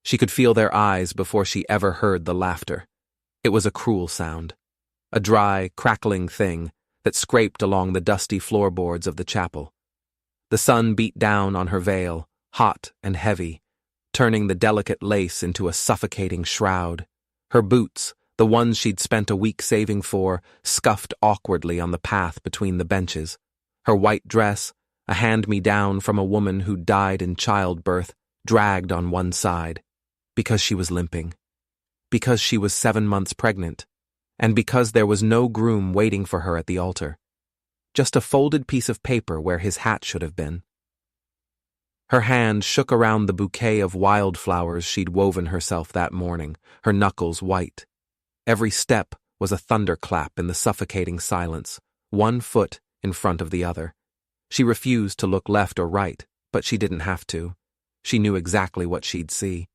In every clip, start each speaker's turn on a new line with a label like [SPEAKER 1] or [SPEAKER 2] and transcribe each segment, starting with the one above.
[SPEAKER 1] She could feel their eyes before she ever heard the laughter. It was a cruel sound, a dry, crackling thing that scraped along the dusty floorboards of the chapel. The sun beat down on her veil, hot and heavy, turning the delicate lace into a suffocating shroud. Her boots, the ones she'd spent a week saving for, scuffed awkwardly on the path between the benches. Her white dress, a hand-me-down from a woman who died in childbirth, dragged on one side, because she was limping, because she was 7 months pregnant, and because there was no groom waiting for her at the altar. Just a folded piece of paper where his hat should have been. Her hand shook around the bouquet of wildflowers she'd woven herself that morning, her knuckles white. Every step was a thunderclap in the suffocating silence, one foot in front of the other. She refused to look left or right, but she didn't have to. She knew exactly what she'd see.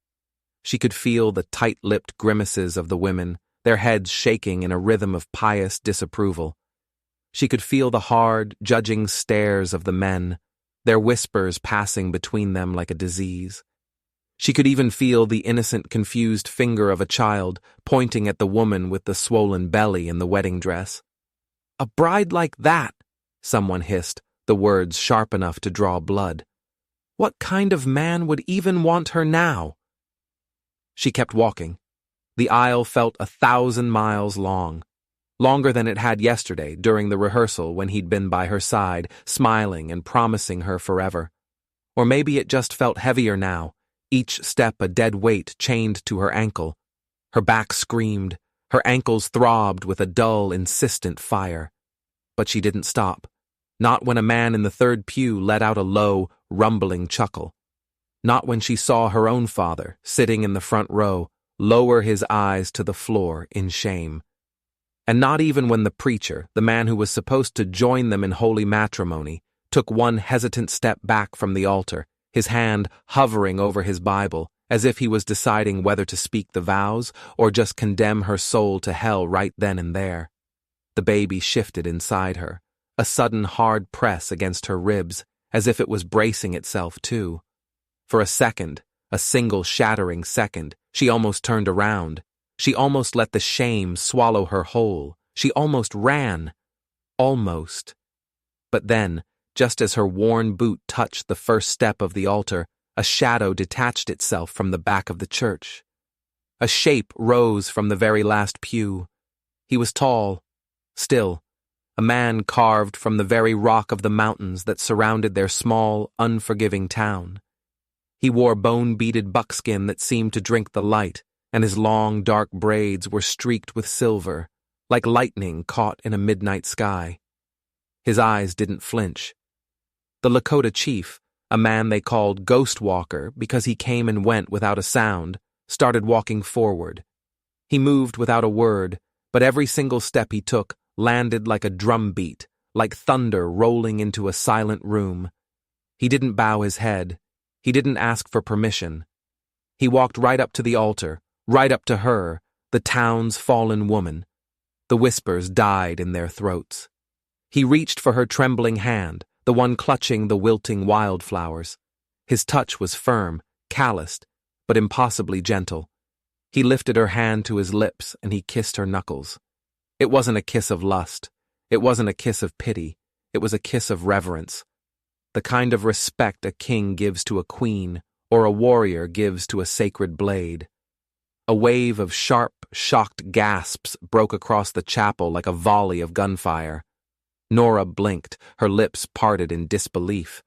[SPEAKER 1] She could feel the tight-lipped grimaces of the women, their heads shaking in a rhythm of pious disapproval. She could feel the hard, judging stares of the men, their whispers passing between them like a disease. She could even feel the innocent, confused finger of a child pointing at the woman with the swollen belly in the wedding dress. "A bride like that," someone hissed, the words sharp enough to draw blood. "What kind of man would even want her now?" She kept walking. The aisle felt 1,000 miles long. Longer than it had yesterday during the rehearsal when he'd been by her side, smiling and promising her forever. Or maybe it just felt heavier now, each step a dead weight chained to her ankle. Her back screamed, her ankles throbbed with a dull, insistent fire. But she didn't stop, not when a man in the third pew let out a low, rumbling chuckle. Not when she saw her own father, sitting in the front row, lower his eyes to the floor in shame. And not even when the preacher, the man who was supposed to join them in holy matrimony, took one hesitant step back from the altar, his hand hovering over his Bible, as if he was deciding whether to speak the vows or just condemn her soul to hell right then and there. The baby shifted inside her, a sudden hard press against her ribs, as if it was bracing itself too. For a second, a single shattering second, she almost turned around. She almost let the shame swallow her whole. She almost ran. Almost. But then, just as her worn boot touched the first step of the altar, a shadow detached itself from the back of the church. A shape rose from the very last pew. He was tall, still, a man carved from the very rock of the mountains that surrounded their small, unforgiving town. He wore bone-beaded buckskin that seemed to drink the light, and his long, dark braids were streaked with silver, like lightning caught in a midnight sky. His eyes didn't flinch. The Lakota Chief, a man they called Ghost Walker because he came and went without a sound, started walking forward. He moved without a word, but every single step he took landed like a drum beat, like thunder rolling into a silent room. He didn't bow his head. He didn't ask for permission. He walked right up to the altar, right up to her, the town's fallen woman. The whispers died in their throats. He reached for her trembling hand, the one clutching the wilting wildflowers. His touch was firm, calloused, but impossibly gentle. He lifted her hand to his lips and he kissed her knuckles. It wasn't a kiss of lust. It wasn't a kiss of pity. It was a kiss of reverence. The kind of respect a king gives to a queen or a warrior gives to a sacred blade. A wave of sharp, shocked gasps broke across the chapel like a volley of gunfire. Nora blinked, her lips parted in disbelief.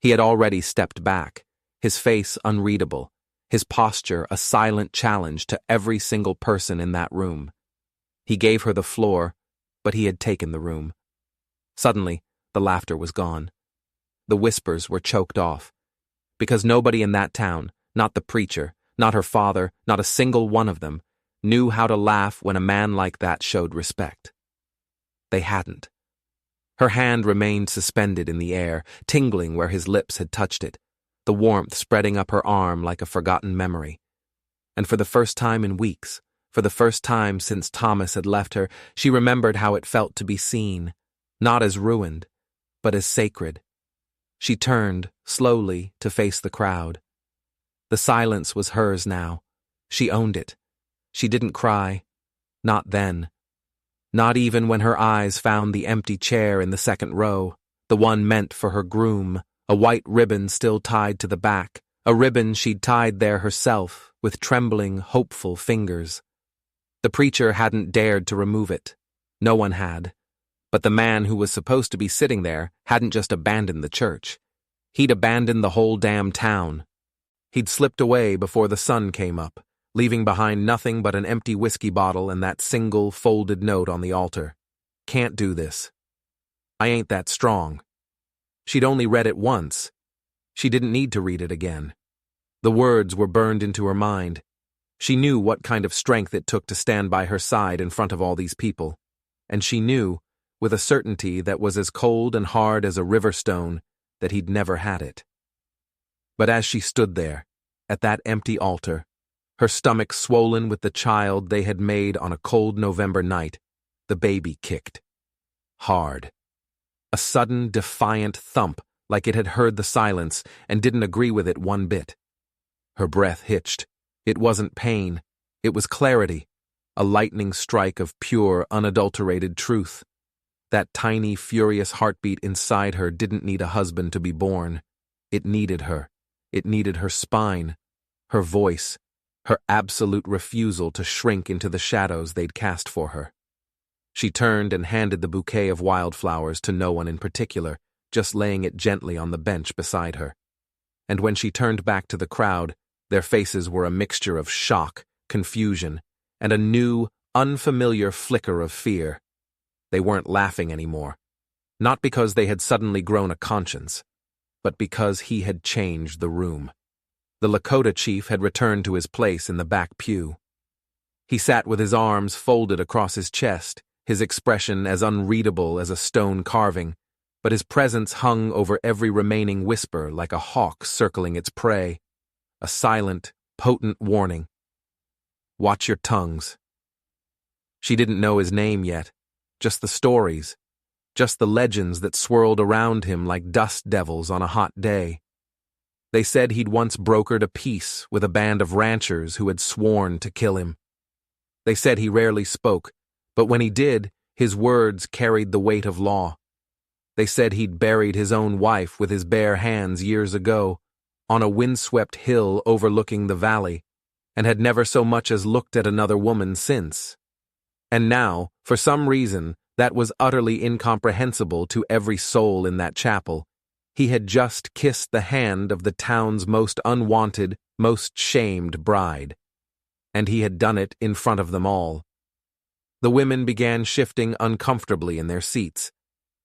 [SPEAKER 1] He had already stepped back, his face unreadable, his posture a silent challenge to every single person in that room. He gave her the floor, but he had taken the room. Suddenly, the laughter was gone. The whispers were choked off, because nobody in that town, not the preacher, not her father, not a single one of them, knew how to laugh when a man like that showed respect. They hadn't. Her hand remained suspended in the air, tingling where his lips had touched it, the warmth spreading up her arm like a forgotten memory. And for the first time in weeks, for the first time since Thomas had left her, she remembered how it felt to be seen, not as ruined, but as sacred. She turned, slowly, to face the crowd. The silence was hers now. She owned it. She didn't cry. Not then. Not even when her eyes found the empty chair in the second row, the one meant for her groom, a white ribbon still tied to the back, a ribbon she'd tied there herself with trembling, hopeful fingers. The preacher hadn't dared to remove it. No one had. But the man who was supposed to be sitting there hadn't just abandoned the church. He'd abandoned the whole damn town. He'd slipped away before the sun came up, leaving behind nothing but an empty whiskey bottle and that single folded note on the altar. Can't do this. I ain't that strong. She'd only read it once. She didn't need to read it again. The words were burned into her mind. She knew what kind of strength it took to stand by her side in front of all these people. And she knew, with a certainty that was as cold and hard as a river stone, that he'd never had it. But as she stood there, at that empty altar, her stomach swollen with the child they had made on a cold November night, the baby kicked. Hard. A sudden, defiant thump, like it had heard the silence and didn't agree with it one bit. Her breath hitched. It wasn't pain. It was clarity, a lightning strike of pure, unadulterated truth. That tiny, furious heartbeat inside her didn't need a husband to be born. It needed her. It needed her spine, her voice, her absolute refusal to shrink into the shadows they'd cast for her. She turned and handed the bouquet of wildflowers to no one in particular, just laying it gently on the bench beside her. And when she turned back to the crowd, their faces were a mixture of shock, confusion, and a new, unfamiliar flicker of fear. They weren't laughing anymore, not because they had suddenly grown a conscience, but because he had changed the room. The Lakota Chief had returned to his place in the back pew. He sat with his arms folded across his chest, his expression as unreadable as a stone carving, but his presence hung over every remaining whisper like a hawk circling its prey, a silent, potent warning. Watch your tongues. She didn't know his name yet, just the stories, just the legends that swirled around him like dust devils on a hot day. They said he'd once brokered a peace with a band of ranchers who had sworn to kill him. They said he rarely spoke, but when he did, his words carried the weight of law. They said he'd buried his own wife with his bare hands years ago, on a windswept hill overlooking the valley, and had never so much as looked at another woman since. And now, for some reason that was utterly incomprehensible to every soul in that chapel, he had just kissed the hand of the town's most unwanted, most shamed bride. And he had done it in front of them all. The women began shifting uncomfortably in their seats.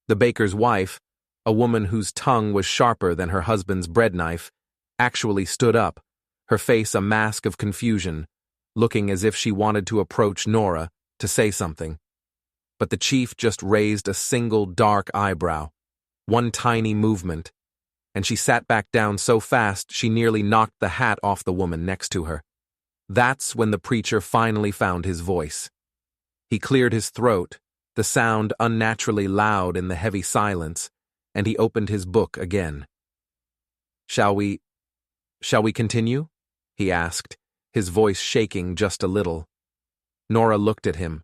[SPEAKER 1] The baker's wife, a woman whose tongue was sharper than her husband's bread knife, actually stood up, her face a mask of confusion, looking as if she wanted to approach Nora to say something. But the chief just raised a single dark eyebrow, one tiny movement, and she sat back down so fast she nearly knocked the hat off the woman next to her. That's when the preacher finally found his voice. He cleared his throat, the sound unnaturally loud in the heavy silence, and he opened his book again. Shall we continue?" he asked, his voice shaking just a little. Nora looked at him.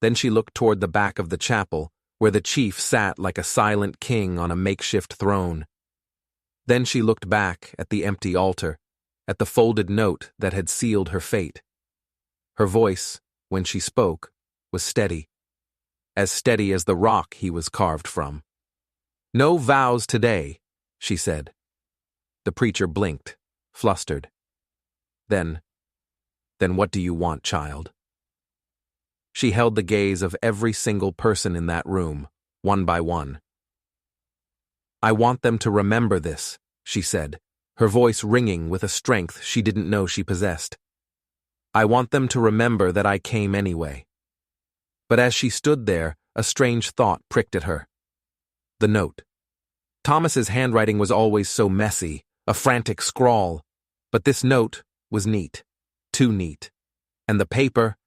[SPEAKER 1] Then she looked toward the back of the chapel, where the chief sat like a silent king on a makeshift throne. Then she looked back at the empty altar, at the folded note that had sealed her fate. Her voice, when she spoke, was steady, as steady as the rock he was carved from. "No vows today," she said. The preacher blinked, flustered. Then what do you want, child?" She held the gaze of every single person in that room, one by one. "I want them to remember this," she said, her voice ringing with a strength she didn't know she possessed. "I want them to remember that I came anyway." But as she stood there, a strange thought pricked at her. The note. Thomas's handwriting was always so messy, a frantic scrawl, but this note was neat, too neat. And the paper,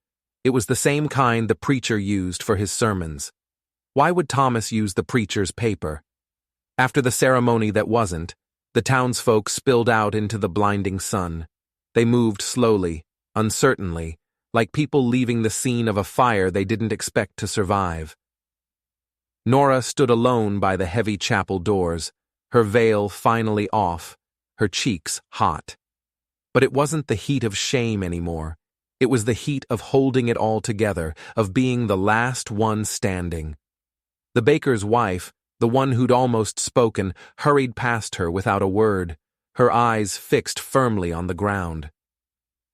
[SPEAKER 1] it was the same kind the preacher used for his sermons. Why would Thomas use the preacher's paper? After the ceremony that wasn't, The townsfolk spilled out into the blinding sun. They moved slowly, uncertainly, like people leaving the scene of a fire they didn't expect to survive. Nora stood alone by the heavy chapel doors, her veil finally off, her cheeks hot. But it wasn't the heat of shame anymore. It was the heat of holding it all together, of being the last one standing. The baker's wife, the one who'd almost spoken, hurried past her without a word, her eyes fixed firmly on the ground.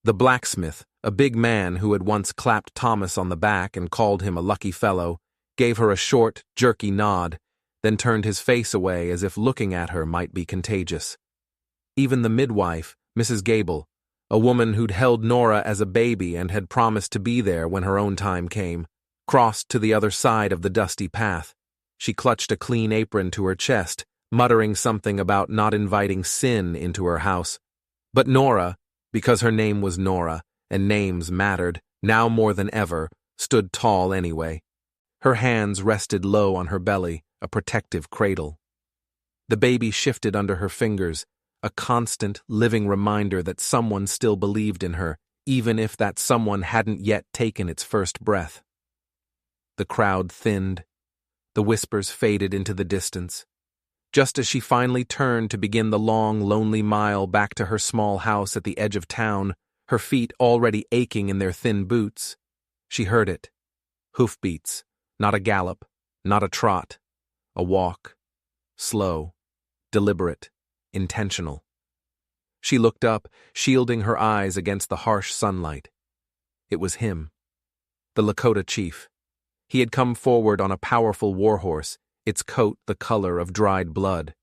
[SPEAKER 1] The blacksmith, a big man who had once clapped Thomas on the back and called him a lucky fellow, gave her a short, jerky nod, then turned his face away as if looking at her might be contagious. Even the midwife, Mrs. Gable, a woman who'd held Nora as a baby and had promised to be there when her own time came, crossed to the other side of the dusty path. She clutched a clean apron to her chest, muttering something about not inviting sin into her house. But Nora, because her name was Nora, and names mattered, now more than ever, stood tall anyway. Her hands rested low on her belly, a protective cradle. The baby shifted under her fingers, a constant, living reminder that someone still believed in her, even if that someone hadn't yet taken its first breath. The crowd thinned. The whispers faded into the distance. Just as she finally turned to begin the long, lonely mile back to her small house at the edge of town, her feet already aching in their thin boots, she heard it. Hoofbeats, not a gallop, not a trot, a walk. Slow, deliberate, intentional. She looked up, shielding her eyes against the harsh sunlight. It was him, the Lakota Chief. He had come forward on a powerful warhorse, its coat the color of dried blood.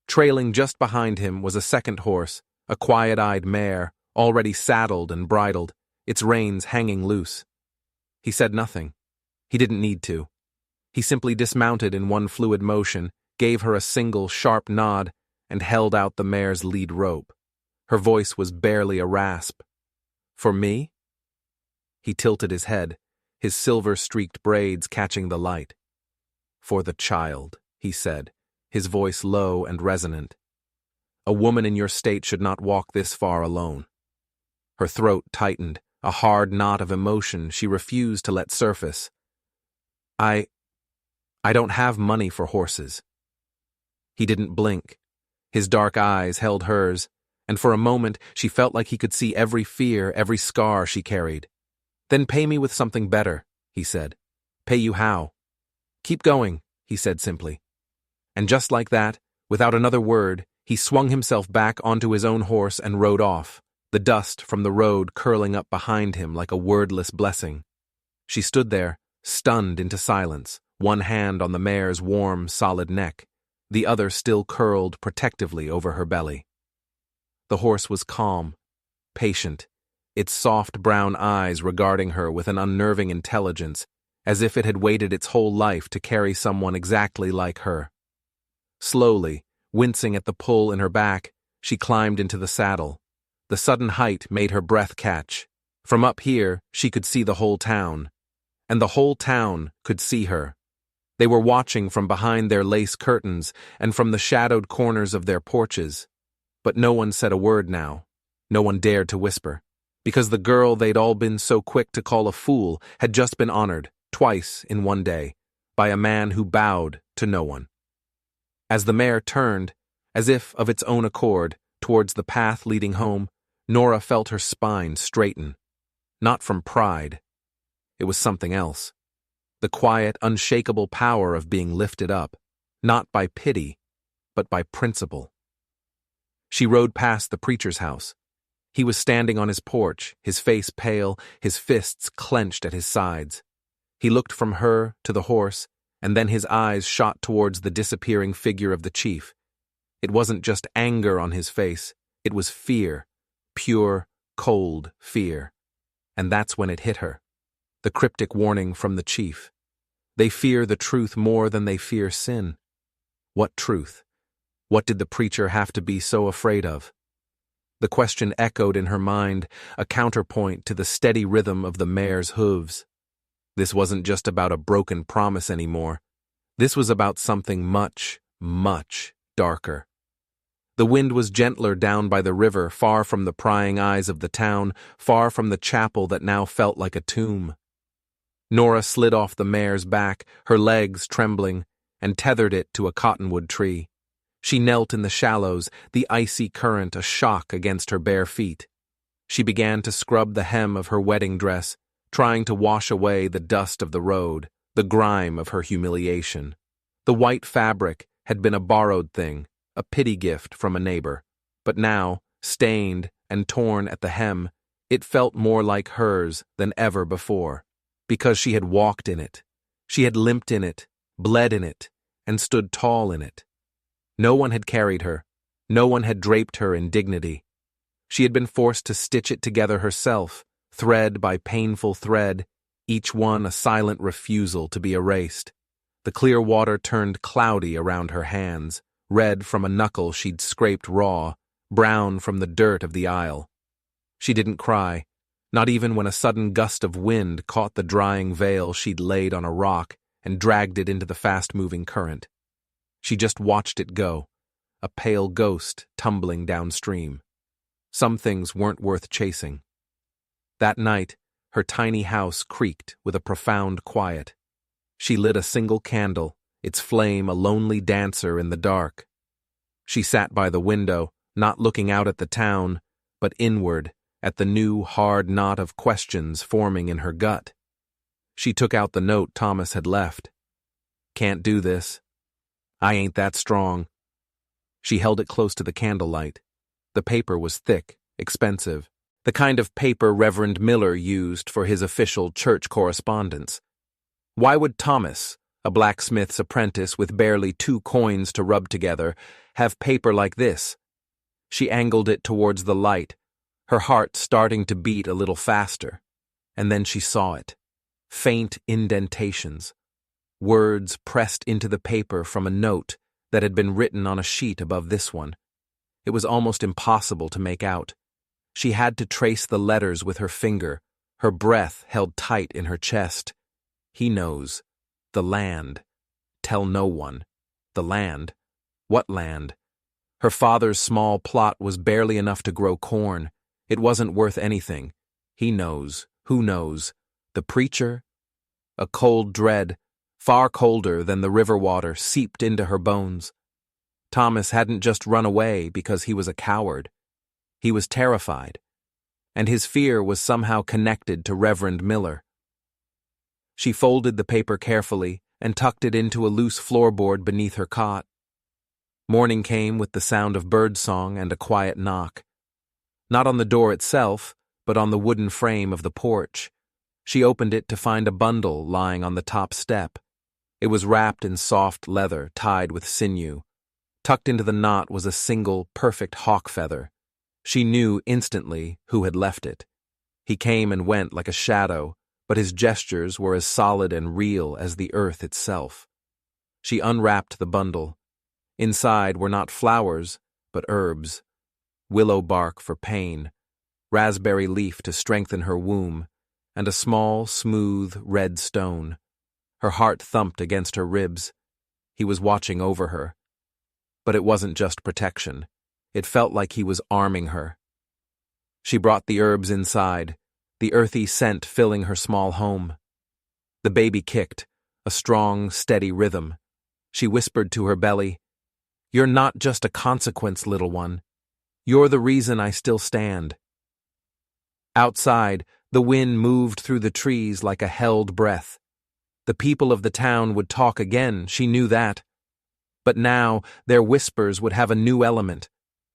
[SPEAKER 1] Trailing just behind him was a second horse, a quiet-eyed mare, already saddled and bridled, its reins hanging loose. He said nothing. He didn't need to. He simply dismounted in one fluid motion, gave her a single sharp nod, and held out the mare's lead rope. Her voice was barely a rasp. "For me?" He tilted his head, his silver-streaked braids catching the light. "For the child," he said, his voice low and resonant. "A woman in your state should not walk this far alone." Her throat tightened, a hard knot of emotion she refused to let surface. I don't have money for horses." He didn't blink. His dark eyes held hers, and for a moment she felt like he could see every fear, every scar she carried. "Then pay me with something better," he said. "Pay you how?" "Keep going," he said simply. And just like that, without another word, he swung himself back onto his own horse and rode off, the dust from the road curling up behind him like a wordless blessing. She stood there, stunned into silence, one hand on the mare's warm, solid neck, the other still curled protectively over her belly. The horse was calm, patient, its soft brown eyes regarding her with an unnerving intelligence, as if it had waited its whole life to carry someone exactly like her. Slowly, wincing at the pull in her back, she climbed into the saddle. The sudden height made her breath catch. From up here, she could see the whole town. And the whole town could see her. They were watching from behind their lace curtains and from the shadowed corners of their porches. But no one said a word now. No one dared to whisper. Because the girl they'd all been so quick to call a fool had just been honored, twice in one day, by a man who bowed to no one. As the mare turned, as if of its own accord, towards the path leading home, Nora felt her spine straighten. Not from pride. It was something else. The quiet, unshakable power of being lifted up, not by pity, but by principle. She rode past the preacher's house. He was standing on his porch, his face pale, his fists clenched at his sides. He looked from her to the horse, and then his eyes shot towards the disappearing figure of the chief. It wasn't just anger on his face, it was fear, pure, cold fear. And that's when it hit her. The cryptic warning from the chief. They fear the truth more than they fear sin. What truth? What did the preacher have to be so afraid of? The question echoed in her mind, a counterpoint to the steady rhythm of the mare's hooves. This wasn't just about a broken promise anymore. This was about something much, much darker. The wind was gentler down by the river, far from the prying eyes of the town, far from the chapel that now felt like a tomb. Nora slid off the mare's back, her legs trembling, and tethered it to a cottonwood tree. She knelt in the shallows, the icy current a shock against her bare feet. She began to scrub the hem of her wedding dress, trying to wash away the dust of the road, the grime of her humiliation. The white fabric had been a borrowed thing, a pity gift from a neighbor, but now, stained and torn at the hem, it felt more like hers than ever before, because she had walked in it. She had limped in it, bled in it, and stood tall in it. No one had carried her. No one had draped her in dignity. She had been forced to stitch it together herself, thread by painful thread, each one a silent refusal to be erased. The clear water turned cloudy around her hands, red from a knuckle she'd scraped raw, brown from the dirt of the aisle. She didn't cry, not even when a sudden gust of wind caught the drying veil she'd laid on a rock and dragged it into the fast-moving current. She just watched it go, a pale ghost tumbling downstream. Some things weren't worth chasing. That night, her tiny house creaked with a profound quiet. She lit a single candle, its flame a lonely dancer in the dark. She sat by the window, not looking out at the town, but inward, at the new hard knot of questions forming in her gut. She took out the note Thomas had left. "Can't do this. I ain't that strong." She held it close to the candlelight. The paper was thick, expensive, the kind of paper Reverend Miller used for his official church correspondence. Why would Thomas, a blacksmith's apprentice with barely 2 coins to rub together, have paper like this? She angled it towards the light, her heart starting to beat a little faster. And then she saw it. Faint indentations. Words pressed into the paper from a note that had been written on a sheet above this one. It was almost impossible to make out. She had to trace the letters with her finger, her breath held tight in her chest. He knows. The land. Tell no one. The land. What land? Her father's small plot was barely enough to grow corn. It wasn't worth anything. He knows. Who knows? The preacher? A cold dread, far colder than the river water, seeped into her bones. Thomas hadn't just run away because he was a coward. He was terrified. And his fear was somehow connected to Reverend Miller. She folded the paper carefully and tucked it into a loose floorboard beneath her cot. Morning came with the sound of birdsong and a quiet knock. Not on the door itself, but on the wooden frame of the porch. She opened it to find a bundle lying on the top step. It was wrapped in soft leather tied with sinew. Tucked into the knot was a single, perfect hawk feather. She knew instantly who had left it. He came and went like a shadow, but his gestures were as solid and real as the earth itself. She unwrapped the bundle. Inside were not flowers, but herbs. Willow bark for pain, raspberry leaf to strengthen her womb, and a small, smooth, red stone. Her heart thumped against her ribs. He was watching over her. But it wasn't just protection. It felt like he was arming her. She brought the herbs inside, the earthy scent filling her small home. The baby kicked, a strong, steady rhythm. She whispered to her belly, "You're not just a consequence, little one. You're the reason I still stand." Outside, the wind moved through the trees like a held breath. The people of the town would talk again, she knew that. But now, their whispers would have a new element.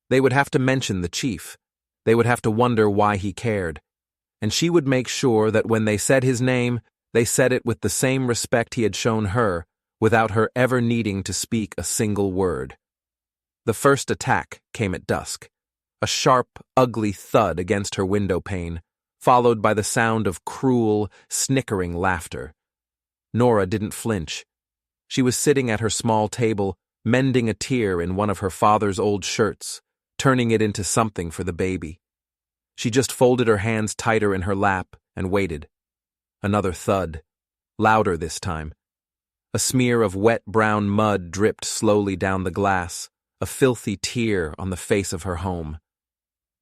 [SPEAKER 1] They would have to mention the chief. They would have to wonder why he cared. And she would make sure that when they said his name, they said it with the same respect he had shown her, without her ever needing to speak a single word. The first attack came at dusk. A sharp, ugly thud against her window pane, followed by the sound of cruel, snickering laughter. Nora didn't flinch. She was sitting at her small table, mending a tear in one of her father's old shirts, turning it into something for the baby. She just folded her hands tighter in her lap and waited. Another thud, louder this time. A smear of wet brown mud dripped slowly down the glass, a filthy tear on the face of her home.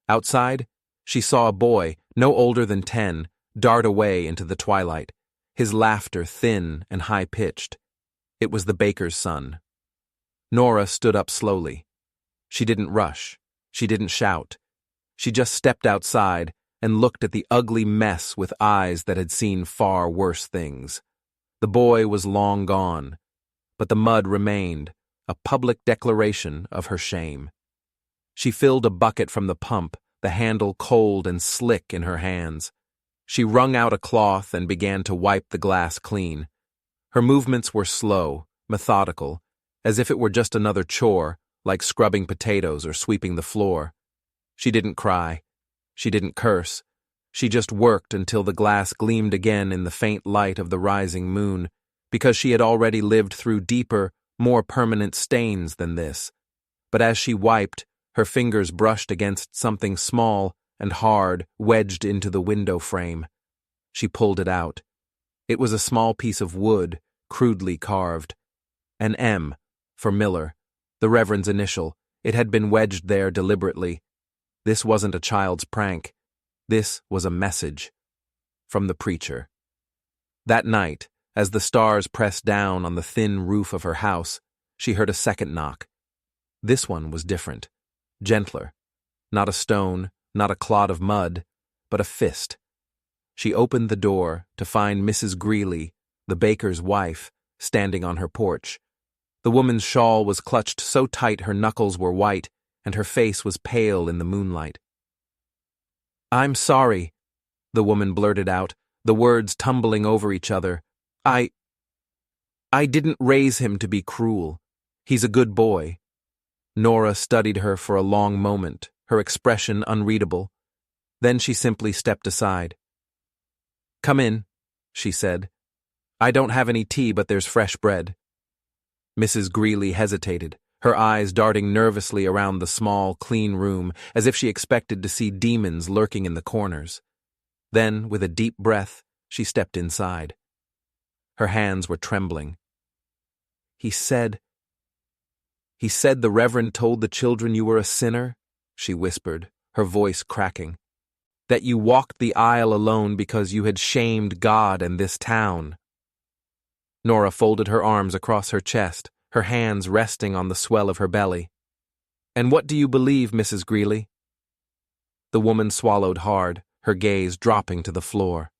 [SPEAKER 1] Outside, she saw a boy, no older than 10, dart away into the twilight, his laughter thin and high-pitched. It was the baker's son. Nora stood up slowly. She didn't rush. She didn't shout. She just stepped outside and looked at the ugly mess with eyes that had seen far worse things. The boy was long gone, but the mud remained, a public declaration of her shame. She filled a bucket from the pump, the handle cold and slick in her hands. She wrung out a cloth and began to wipe the glass clean. Her movements were slow, methodical, as if it were just another chore, like scrubbing potatoes or sweeping the floor. She didn't cry. She didn't curse. She just worked until the glass gleamed again in the faint light of the rising moon, because she had already lived through deeper, more permanent stains than this. But as she wiped, her fingers brushed against something small and hard wedged into the window frame. She pulled it out. It was a small piece of wood, crudely carved. An M, for Miller, the Reverend's initial. It had been wedged there deliberately. This wasn't a child's prank. This was a message. From the preacher. That night, as the stars pressed down on the thin roof of her house, she heard a second knock. This one was different. Gentler. Not a stone, not a clod of mud, but a fist. She opened the door to find Mrs. Greeley, the baker's wife, standing on her porch. The woman's shawl was clutched so tight her knuckles were white, and her face was pale in the moonlight. "I'm sorry," the woman blurted out, the words tumbling over each other. I didn't raise him to be cruel. He's a good boy." Nora studied her for a long moment, her expression unreadable. Then she simply stepped aside. "Come in," she said. "I don't have any tea, but there's fresh bread." Mrs. Greeley hesitated, her eyes darting nervously around the small, clean room, as if she expected to see demons lurking in the corners. Then, with a deep breath, she stepped inside. Her hands were trembling. He said the Reverend told the children you were a sinner," she whispered, her voice cracking. "That you walked the aisle alone because you had shamed God and this town." Nora folded her arms across her chest, her hands resting on the swell of her belly. "And what do you believe, Mrs. Greeley?" The woman swallowed hard, her gaze dropping to the floor.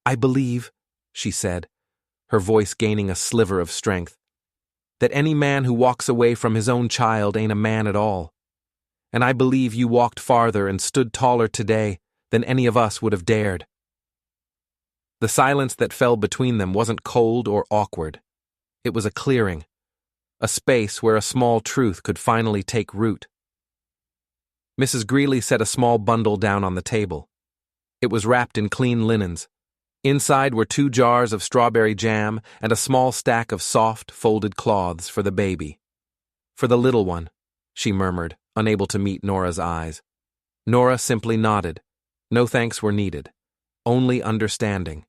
[SPEAKER 1] "I believe," she said, her voice gaining a sliver of strength, "that any man who walks away from his own child ain't a man at all. And I believe you walked farther and stood taller today than any of us would have dared." The silence that fell between them wasn't cold or awkward. It was a clearing, a space where a small truth could finally take root. Mrs. Greeley set a small bundle down on the table. It was wrapped in clean linens. Inside were 2 jars of strawberry jam and a small stack of soft, folded cloths for the baby. "For the little one," she murmured, unable to meet Nora's eyes. Nora simply nodded. No thanks were needed. Only understanding.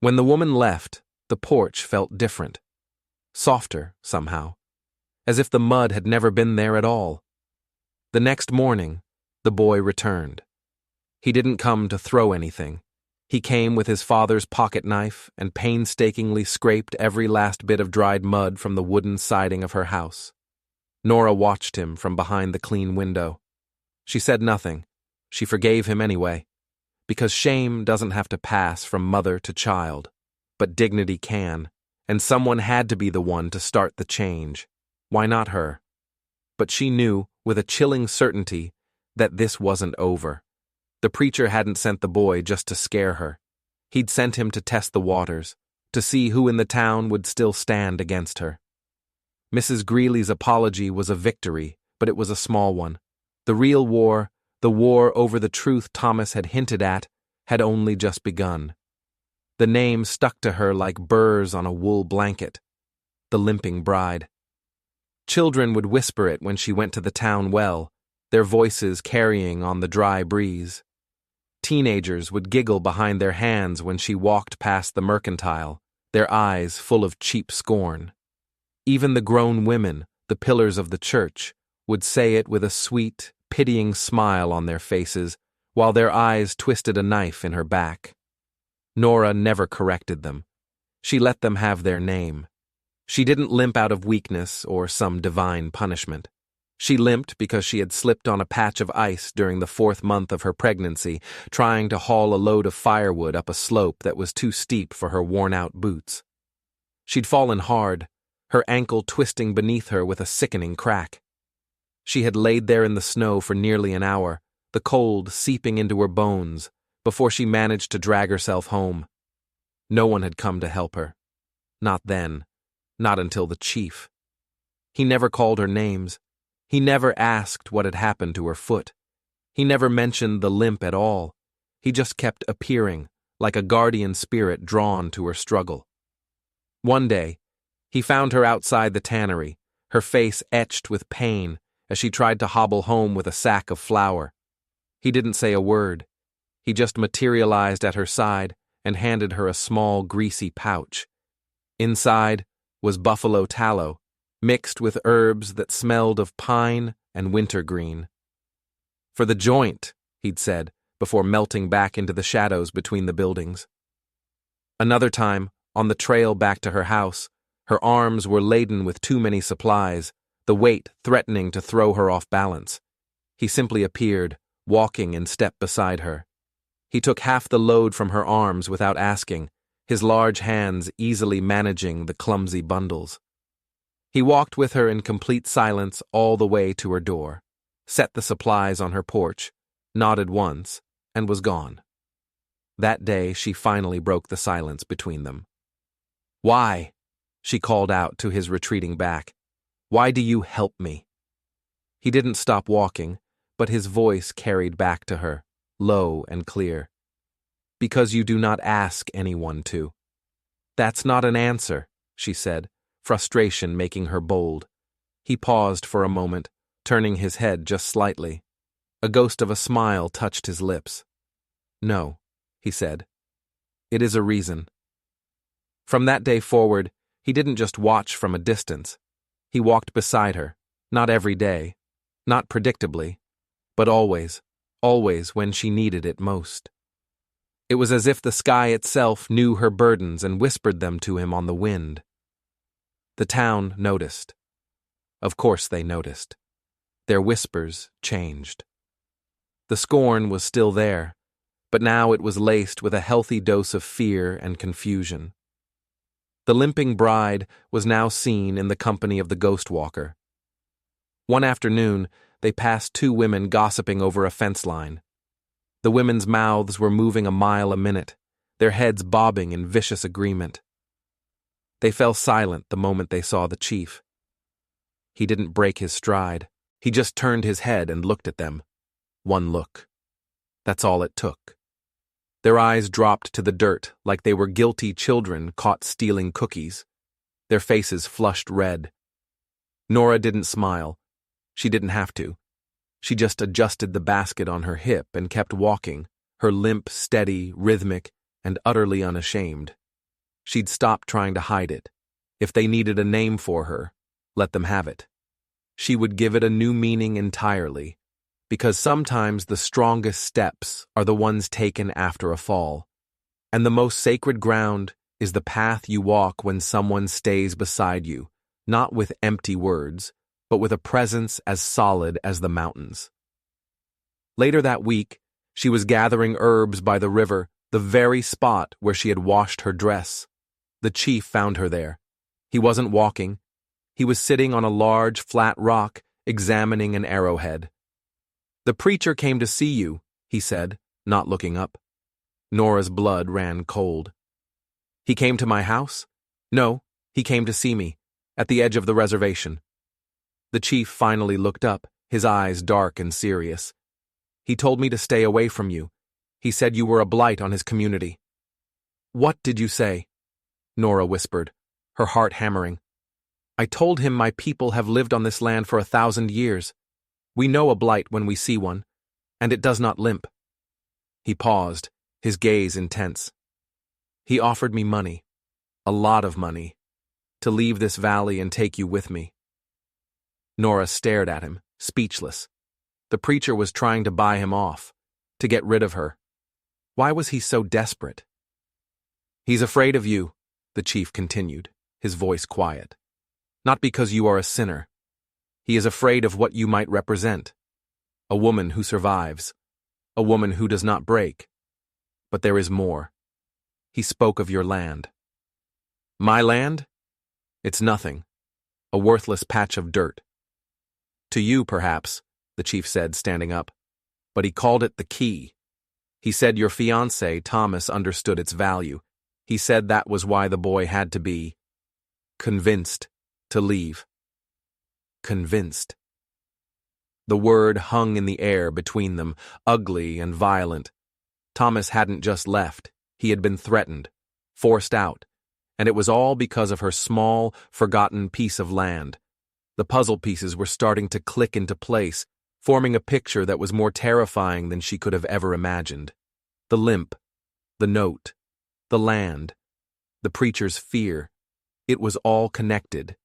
[SPEAKER 1] When the woman left, the porch felt different. Softer, somehow. As if the mud had never been there at all. The next morning, the boy returned. He didn't come to throw anything. He came with his father's pocket knife and painstakingly scraped every last bit of dried mud from the wooden siding of her house. Nora watched him from behind the clean window. She said nothing. She forgave him anyway. Because shame doesn't have to pass from mother to child. But dignity can, and someone had to be the one to start the change. Why not her? But she knew, with a chilling certainty, that this wasn't over. The preacher hadn't sent the boy just to scare her. He'd sent him to test the waters, to see who in the town would still stand against her. Mrs. Greeley's apology was a victory, but it was a small one. The real war, the war over the truth Thomas had hinted at, had only just begun. The name stuck to her like burrs on a wool blanket. The Limping Bride. Children would whisper it when she went to the town well, their voices carrying on the dry breeze. Teenagers would giggle behind their hands when she walked past the mercantile, their eyes full of cheap scorn. Even the grown women, the pillars of the church, would say it with a sweet, pitying smile on their faces, while their eyes twisted a knife in her back. Nora never corrected them. She let them have their name. She didn't limp out of weakness or some divine punishment. She limped because she had slipped on a patch of ice during the 4th month of her pregnancy, trying to haul a load of firewood up a slope that was too steep for her worn-out boots. She'd fallen hard, her ankle twisting beneath her with a sickening crack. She had laid there in the snow for nearly an hour, the cold seeping into her bones, before she managed to drag herself home. No one had come to help her. Not then. Not until the chief. He never called her names. He never asked what had happened to her foot. He never mentioned the limp at all. He just kept appearing, like a guardian spirit drawn to her struggle. One day, he found her outside the tannery, her face etched with pain as she tried to hobble home with a sack of flour. He didn't say a word. He just materialized at her side and handed her a small, greasy pouch. Inside was buffalo tallow, mixed with herbs that smelled of pine and wintergreen. "For the joint," he'd said, before melting back into the shadows between the buildings. Another time, on the trail back to her house, her arms were laden with too many supplies, the weight threatening to throw her off balance. He simply appeared, walking in step beside her. He took half the load from her arms without asking, his large hands easily managing the clumsy bundles. He walked with her in complete silence all the way to her door, set the supplies on her porch, nodded once, and was gone. That day she finally broke the silence between them. "Why?" she called out to his retreating back. "Why do you help me?" He didn't stop walking, but his voice carried back to her, low and clear. "Because you do not ask anyone to." "That's not an answer," she said, frustration making her bold. He paused for a moment, turning his head just slightly. A ghost of a smile touched his lips. "No," he said. "It is a reason." From that day forward, he didn't just watch from a distance. He walked beside her, not every day, not predictably, but always, always when she needed it most. It was as if the sky itself knew her burdens and whispered them to him on the wind. The town noticed. Of course they noticed. Their whispers changed. The scorn was still there, but now it was laced with a healthy dose of fear and confusion. The limping bride was now seen in the company of the ghost walker. One afternoon, they passed 2 women gossiping over a fence line. The women's mouths were moving a mile a minute, their heads bobbing in vicious agreement. They fell silent the moment they saw the chief. He didn't break his stride. He just turned his head and looked at them. One look. That's all it took. Their eyes dropped to the dirt like they were guilty children caught stealing cookies. Their faces flushed red. Nora didn't smile. She didn't have to. She just adjusted the basket on her hip and kept walking, her limp steady, rhythmic, and utterly unashamed. She'd stopped trying to hide it. If they needed a name for her, let them have it. She would give it a new meaning entirely, because sometimes the strongest steps are the ones taken after a fall, and the most sacred ground is the path you walk when someone stays beside you, not with empty words, but with a presence as solid as the mountains. Later that week, she was gathering herbs by the river, the very spot where she had washed her dress. The chief found her there. He wasn't walking. He was sitting on a large, flat rock, examining an arrowhead. "The preacher came to see you," he said, not looking up. Nora's blood ran cold. "He came to my house?" "No, he came to see me, at the edge of the reservation." The chief finally looked up, his eyes dark and serious. "He told me to stay away from you. He said you were a blight on his community." "What did you say?" Nora whispered, her heart hammering. "I told him my people have lived on this land for 1,000 years. We know a blight when we see one, and it does not limp." He paused, his gaze intense. "He offered me money, a lot of money, to leave this valley and take you with me." Nora stared at him, speechless. The preacher was trying to buy him off, to get rid of her. Why was he so desperate? He's afraid of you, the chief continued, his voice quiet. Not because you are a sinner. He is afraid of what you might represent. A woman who survives. A woman who does not break. But there is more. He spoke of your land. My land? It's nothing. A worthless patch of dirt. To you, perhaps, the chief said, standing up. But he called it the key. He said your fiancé, Thomas, understood its value. He said that was why the boy had to be convinced to leave. Convinced. The word hung in the air between them, ugly and violent. Thomas hadn't just left. He had been threatened, forced out, and it was all because of her small, forgotten piece of land. The puzzle pieces were starting to click into place, forming a picture that was more terrifying than she could have ever imagined. The limp, the note, the land, the preacher's fear. It was all connected,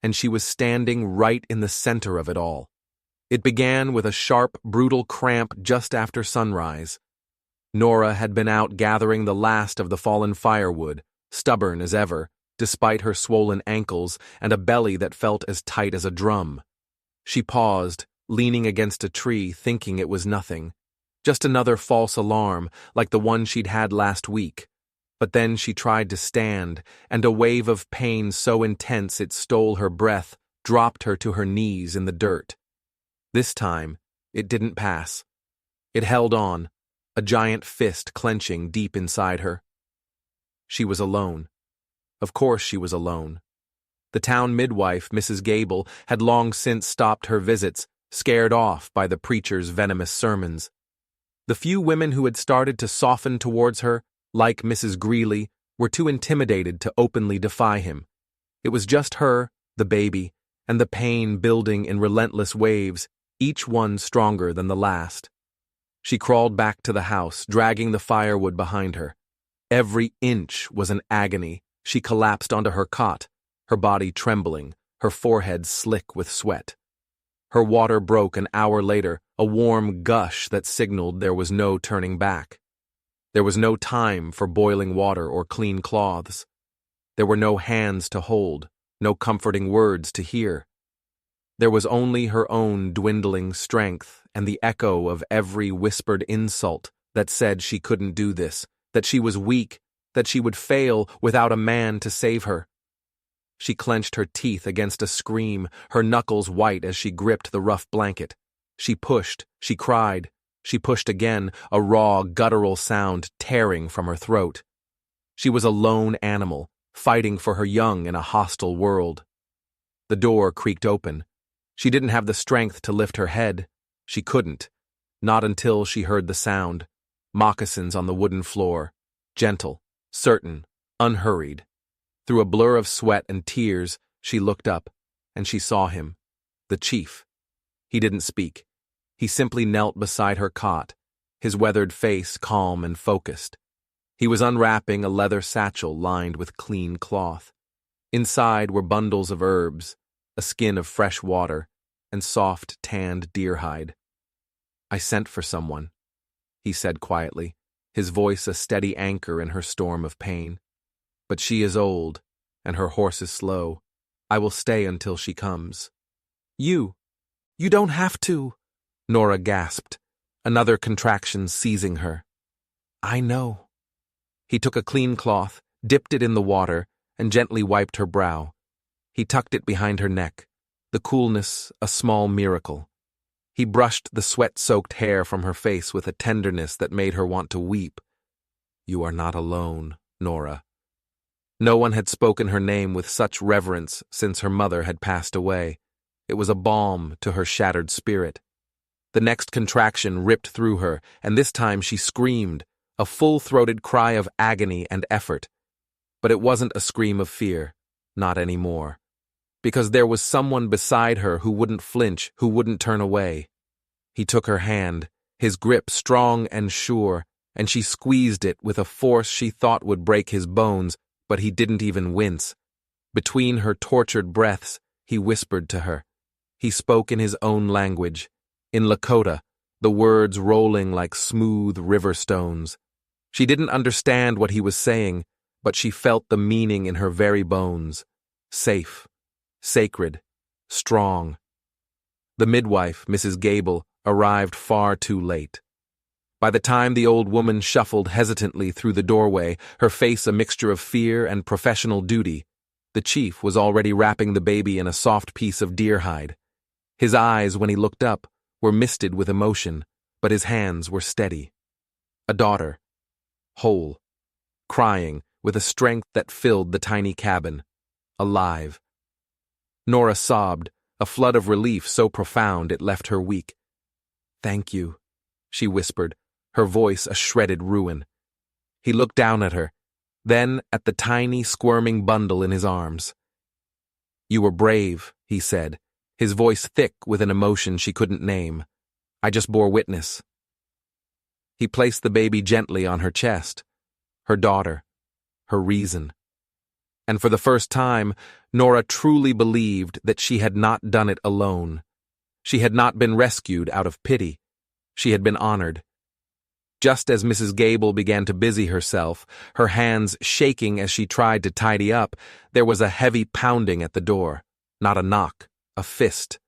[SPEAKER 1] and she was standing right in the center of it all. It began with a sharp, brutal cramp just after sunrise. Nora had been out gathering the last of the fallen firewood, stubborn as ever, despite her swollen ankles and a belly that felt as tight as a drum. She paused, leaning against a tree, thinking it was nothing. Just another false alarm, like the one she'd had last week. But then she tried to stand, and a wave of pain so intense it stole her breath, dropped her to her knees in the dirt. This time, it didn't pass. It held on, a giant fist clenching deep inside her. She was alone. Of course she was alone. The town midwife, Mrs. Gable, had long since stopped her visits, scared off by the preacher's venomous sermons. The few women who had started to soften towards her, like Mrs. Greeley, were too intimidated to openly defy him. It was just her, the baby, and the pain building in relentless waves, each one stronger than the last. She crawled back to the house, dragging the firewood behind her. Every inch was an agony. She collapsed onto her cot, her body trembling, her forehead slick with sweat. Her water broke an hour later, a warm gush that signaled there was no turning back. There was no time for boiling water or clean cloths. There were no hands to hold, no comforting words to hear. There was only her own dwindling strength and the echo of every whispered insult that said she couldn't do this, that she was weak, that she would fail without a man to save her. She clenched her teeth against a scream, her knuckles white as she gripped the rough blanket. She pushed, she cried, she pushed again, a raw, guttural sound tearing from her throat. She was a lone animal, fighting for her young in a hostile world. The door creaked open. She didn't have the strength to lift her head. She couldn't, not until she heard the sound. Moccasins on the wooden floor, gentle, certain, unhurried. Through a blur of sweat and tears, she looked up, and she saw him, the chief. He didn't speak. He simply knelt beside her cot, his weathered face calm and focused. He was unwrapping a leather satchel lined with clean cloth. Inside were bundles of herbs, a skin of fresh water, and soft, tanned deer hide. "I sent for someone," he said quietly, his voice a steady anchor in her storm of pain. "But she is old, and her horse is slow. I will stay until she comes." You don't have to," Nora gasped, another contraction seizing her. "I know." He took a clean cloth, dipped it in the water, and gently wiped her brow. He tucked it behind her neck, the coolness a small miracle. He brushed the sweat-soaked hair from her face with a tenderness that made her want to weep. "You are not alone, Nora." No one had spoken her name with such reverence since her mother had passed away. It was a balm to her shattered spirit. The next contraction ripped through her, and this time she screamed, a full-throated cry of agony and effort. But it wasn't a scream of fear, not anymore. Because there was someone beside her who wouldn't flinch, who wouldn't turn away. He took her hand, his grip strong and sure, and she squeezed it with a force she thought would break his bones, but he didn't even wince. Between her tortured breaths, he whispered to her, He spoke in his own language, in Lakota, the words rolling like smooth river stones. She didn't understand what he was saying, but she felt the meaning in her very bones. Safe, sacred, strong. The midwife, Mrs. Gable, arrived far too late. By the time the old woman shuffled hesitantly through the doorway, her face a mixture of fear and professional duty, the chief was already wrapping the baby in a soft piece of deer hide. His eyes, when he looked up, were misted with emotion, but his hands were steady. A daughter, whole, crying with a strength that filled the tiny cabin, alive. Nora sobbed, a flood of relief so profound it left her weak. "Thank you," she whispered, her voice a shredded ruin. He looked down at her, then at the tiny, squirming bundle in his arms. "You were brave," he said, his voice thick with an emotion she couldn't name. "I just bore witness." He placed the baby gently on her chest, her daughter, her reason. And for the first time, Nora truly believed that she had not done it alone. She had not been rescued out of pity. She had been honored. Just as Mrs. Gable began to busy herself, her hands shaking as she tried to tidy up, there was a heavy pounding at the door. Not a knock, a fist.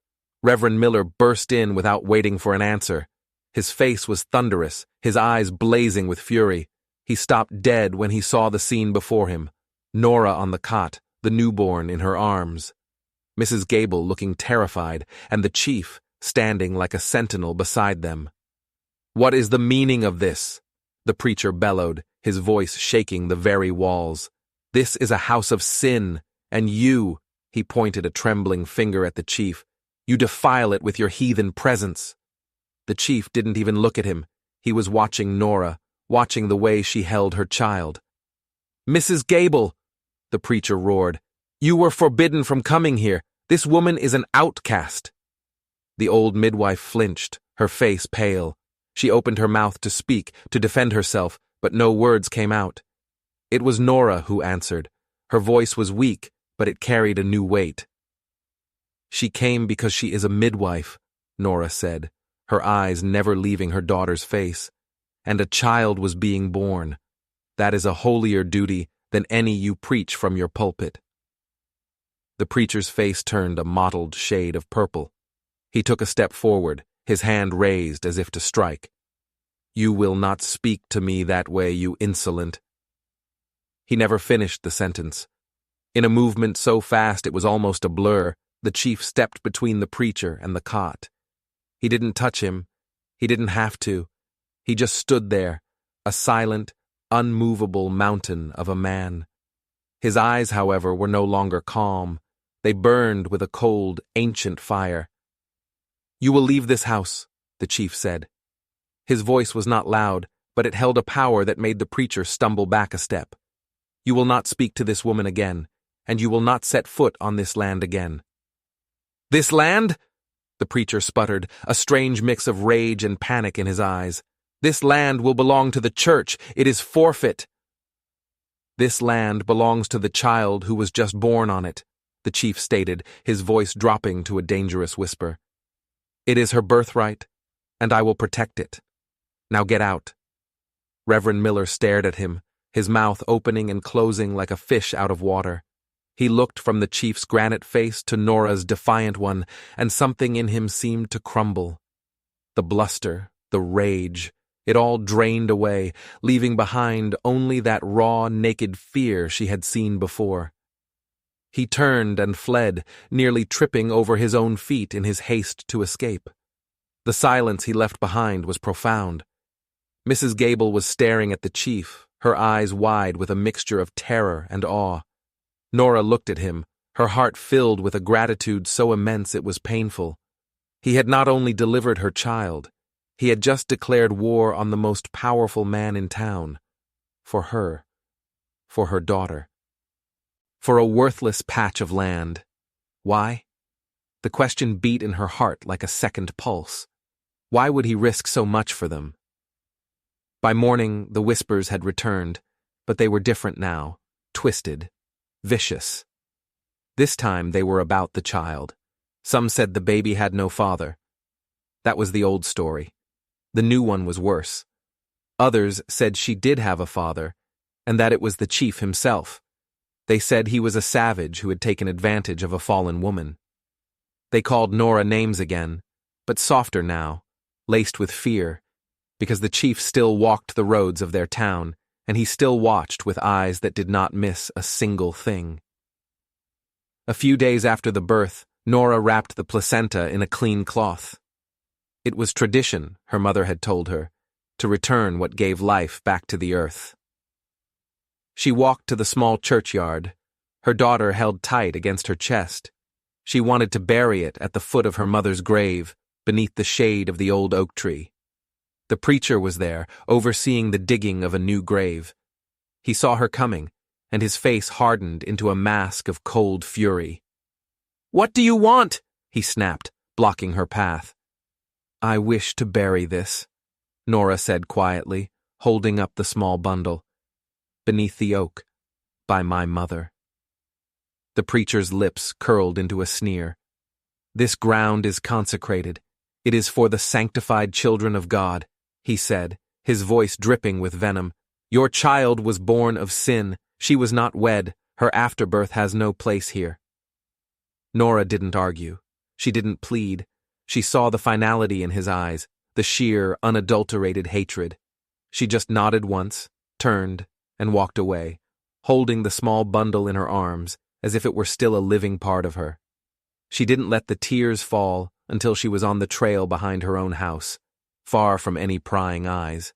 [SPEAKER 1] Reverend Miller burst in without waiting for an answer. His face was thunderous, his eyes blazing with fury. He stopped dead when he saw the scene before him. Nora on the cot, the newborn in her arms. Mrs. Gable looking terrified, and the chief standing like a sentinel beside them. "What is the meaning of this?" the preacher bellowed, his voice shaking the very walls. "This is a house of sin, and you," he pointed a trembling finger at the chief, "you defile it with your heathen presence." The chief didn't even look at him. He was watching Nora, watching the way she held her child. "Mrs. Gable," the preacher roared, "you were forbidden from coming here. This woman is an outcast." The old midwife flinched, her face pale. She opened her mouth to speak, to defend herself, but no words came out. It was Nora who answered. Her voice was weak, but it carried a new weight. "She came because she is a midwife," Nora said, her eyes never leaving her daughter's face. "And a child was being born. That is a holier duty than any you preach from your pulpit." The preacher's face turned a mottled shade of purple. He took a step forward, his hand raised as if to strike. "You will not speak to me that way, you insolent." He never finished the sentence. In a movement so fast it was almost a blur, the chief stepped between the preacher and the cot. He didn't touch him. He didn't have to. He just stood there, a silent, unmovable mountain of a man. His eyes, however, were no longer calm. They burned with a cold, ancient fire. "You will leave this house," the chief said. His voice was not loud, but it held a power that made the preacher stumble back a step. "You will not speak to this woman again, and you will not set foot on this land again." "This land?" the preacher sputtered, a strange mix of rage and panic in his eyes. "This land will belong to the church. It is forfeit." "This land belongs to the child who was just born on it," the chief stated, his voice dropping to a dangerous whisper. "It is her birthright, and I will protect it. Now get out." Reverend Miller stared at him, his mouth opening and closing like a fish out of water. He looked from the chief's granite face to Nora's defiant one, and something in him seemed to crumble. The bluster, the rage, it all drained away, leaving behind only that raw, naked fear she had seen before. He turned and fled, nearly tripping over his own feet in his haste to escape. The silence he left behind was profound. Mrs. Gable was staring at the chief, her eyes wide with a mixture of terror and awe. Nora looked at him, her heart filled with a gratitude so immense it was painful. He had not only delivered her child, he had just declared war on the most powerful man in town. For her daughter. For a worthless patch of land. Why? The question beat in her heart like a second pulse. Why would he risk so much for them? By morning, the whispers had returned, but they were different now, twisted, vicious. This time they were about the child. Some said the baby had no father. That was the old story. The new one was worse. Others said she did have a father, and that it was the chief himself. They said he was a savage who had taken advantage of a fallen woman. They called Nora names again, but softer now, laced with fear, because the chief still walked the roads of their town, and he still watched with eyes that did not miss a single thing. A few days after the birth, Nora wrapped the placenta in a clean cloth. It was tradition, her mother had told her, to return what gave life back to the earth. She walked to the small churchyard, her daughter held tight against her chest. She wanted to bury it at the foot of her mother's grave, beneath the shade of the old oak tree. The preacher was there, overseeing the digging of a new grave. He saw her coming, and his face hardened into a mask of cold fury. "What do you want?" he snapped, blocking her path. "I wish to bury this," Nora said quietly, holding up the small bundle. "Beneath the oak, by my mother." The preacher's lips curled into a sneer. "This ground is consecrated. It is for the sanctified children of God," he said, his voice dripping with venom. "Your child was born of sin. She was not wed. Her afterbirth has no place here." Nora didn't argue. She didn't plead. She saw the finality in his eyes, the sheer, unadulterated hatred. She just nodded once, turned, and walked away, holding the small bundle in her arms, as if it were still a living part of her. She didn't let the tears fall until she was on the trail behind her own house, far from any prying eyes.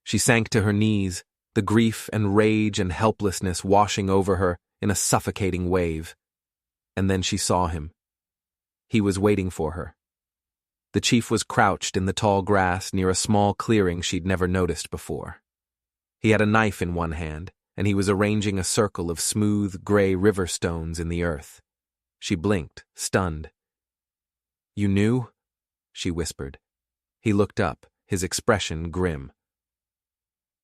[SPEAKER 1] She sank to her knees, the grief and rage and helplessness washing over her in a suffocating wave. And then she saw him. He was waiting for her. The chief was crouched in the tall grass near a small clearing she'd never noticed before. He had a knife in one hand, and he was arranging a circle of smooth, gray river stones in the earth. She blinked, stunned. "You knew?" she whispered. He looked up, his expression grim.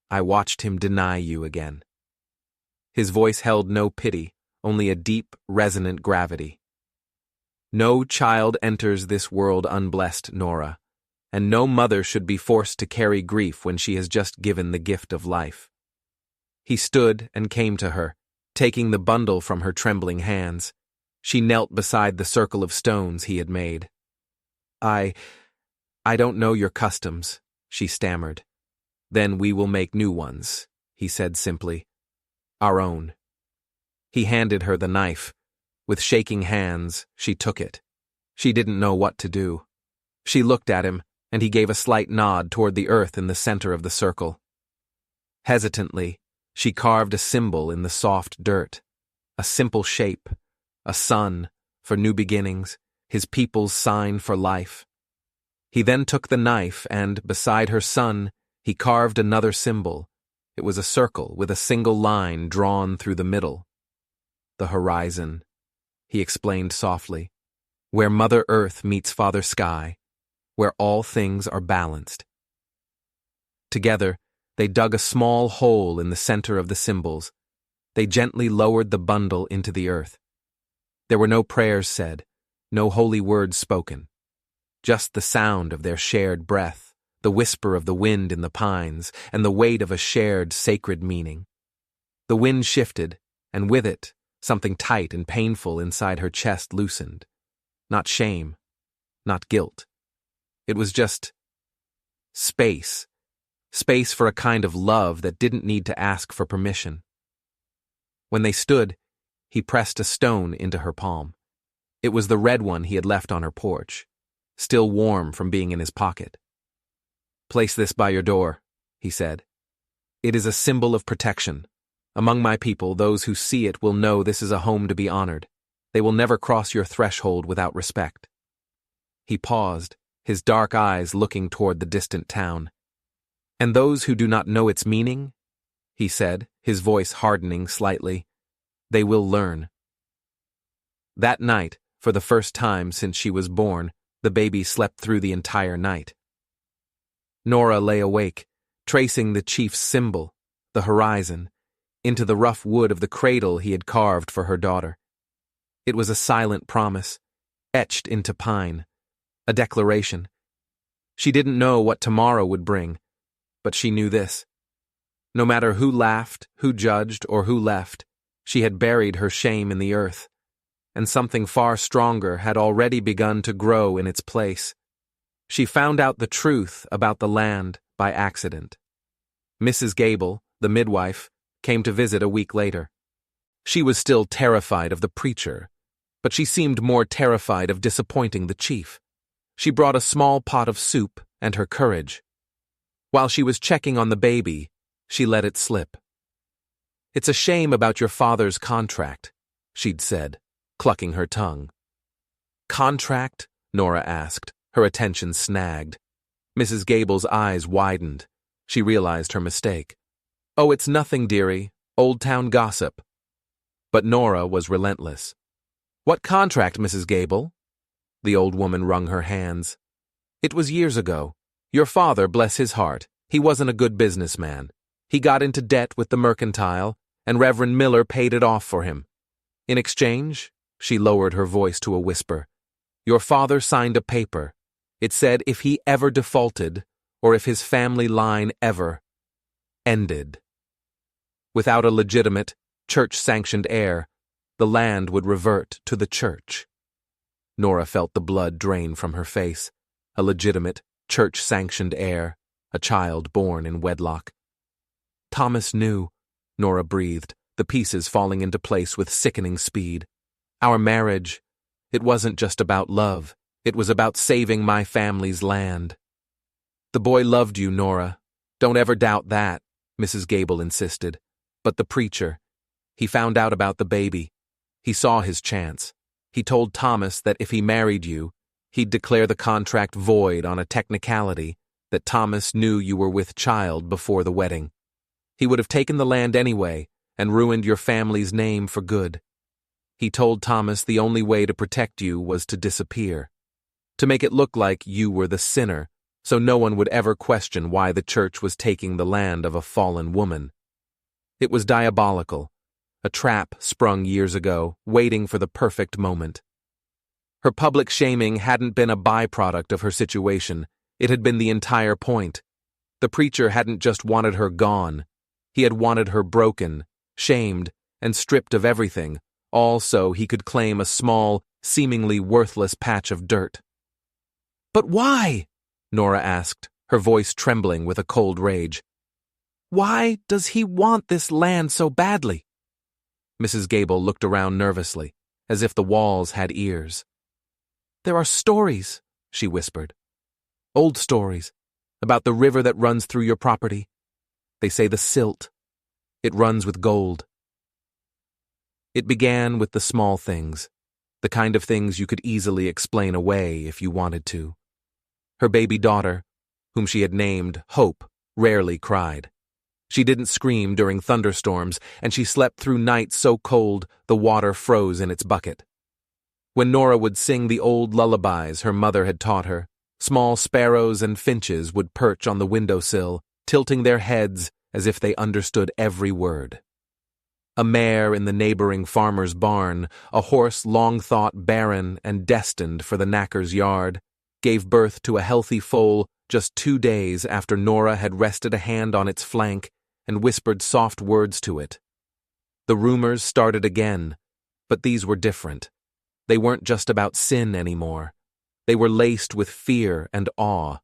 [SPEAKER 1] "I watched him deny you again." His voice held no pity, only a deep, resonant gravity. "No child enters this world unblessed, Nora, and no mother should be forced to carry grief when she has just given the gift of life." He stood and came to her, taking the bundle from her trembling hands. She knelt beside the circle of stones he had made. I don't know your customs," she stammered. "Then we will make new ones," he said simply. "Our own." He handed her the knife. With shaking hands, she took it. She didn't know what to do. She looked at him, and he gave a slight nod toward the earth in the center of the circle. Hesitantly, she carved a symbol in the soft dirt. A simple shape, a sun, for new beginnings, his people's sign for life. He then took the knife and, beside her son, he carved another symbol. It was a circle with a single line drawn through the middle. "The horizon," he explained softly, "where Mother Earth meets Father Sky, where all things are balanced." Together, they dug a small hole in the center of the symbols. They gently lowered the bundle into the earth. There were no prayers said, no holy words spoken. Just the sound of their shared breath, the whisper of the wind in the pines, and the weight of a shared sacred meaning. The wind shifted, and with it, something tight and painful inside her chest loosened. Not shame, not guilt. It was just space. Space for a kind of love that didn't need to ask for permission. When they stood, he pressed a stone into her palm. It was the red one he had left on her porch, still warm from being in his pocket. "Place this by your door," he said. "It is a symbol of protection. Among my people, those who see it will know this is a home to be honored. They will never cross your threshold without respect." He paused, his dark eyes looking toward the distant town. "And those who do not know its meaning," he said, his voice hardening slightly, "they will learn." That night, for the first time since she was born, the baby slept through the entire night. Nora lay awake, tracing the chief's symbol, the horizon, into the rough wood of the cradle he had carved for her daughter. It was a silent promise. etched into pine. A declaration. She didn't know what tomorrow would bring, but she knew this. No matter who laughed, who judged, or who left, she had buried her shame in the earth, and something far stronger had already begun to grow in its place. She found out the truth about the land by accident. Mrs. Gable, the midwife, came to visit a week later. She was still terrified of the preacher, but she seemed more terrified of disappointing the chief. She brought a small pot of soup and her courage. While she was checking on the baby, she let it slip. "It's a shame about your father's contract," she'd said, clucking her tongue. "Contract?" Nora asked, her attention snagged. Mrs. Gable's eyes widened. She realized her mistake. "Oh, it's nothing, dearie. Old town gossip." But Nora was relentless. "What contract, Mrs. Gable?" The old woman wrung her hands. "It was years ago. Your father, bless his heart, he wasn't a good businessman. He got into debt with the mercantile, and Reverend Miller paid it off for him. In exchange," she lowered her voice to a whisper, "your father signed a paper. It said if he ever defaulted, or if his family line ever ended, without a legitimate, church-sanctioned heir, the land would revert to the church." Nora felt the blood drain from her face. A legitimate, church-sanctioned heir, a child born in wedlock. "Thomas knew," Nora breathed, the pieces falling into place with sickening speed. "Our marriage, it wasn't just about love. It was about saving my family's land." "The boy loved you, Nora. Don't ever doubt that," Mrs. Gable insisted. "But the preacher, he found out about the baby. He saw his chance. He told Thomas that if he married you, he'd declare the contract void on a technicality, that Thomas knew you were with child before the wedding. He would have taken the land anyway and ruined your family's name for good. He told Thomas the only way to protect you was to disappear, to make it look like you were the sinner, so no one would ever question why the church was taking the land of a fallen woman. It was diabolical, a trap sprung years ago, waiting for the perfect moment. Her public shaming hadn't been a byproduct of her situation, it had been the entire point. The preacher hadn't just wanted her gone, he had wanted her broken, shamed, and stripped of everything, all so he could claim a small, seemingly worthless patch of dirt. "But why?" Nora asked, her voice trembling with a cold rage. "Why does he want this land so badly?" Mrs. Gable looked around nervously, as if the walls had ears. "There are stories," she whispered. "Old stories, about the river that runs through your property. They say the silt. It runs with gold." It began with the small things, the kind of things you could easily explain away if you wanted to. Her baby daughter, whom she had named Hope, rarely cried. She didn't scream during thunderstorms, and she slept through nights so cold the water froze in its bucket. When Nora would sing the old lullabies her mother had taught her, small sparrows and finches would perch on the windowsill, tilting their heads as if they understood every word. A mare in the neighboring farmer's barn, a horse long thought barren and destined for the knacker's yard, gave birth to a healthy foal just 2 days after Nora had rested a hand on its flank and whispered soft words to it. The rumors started again, but these were different. They weren't just about sin anymore. They were laced with fear and awe.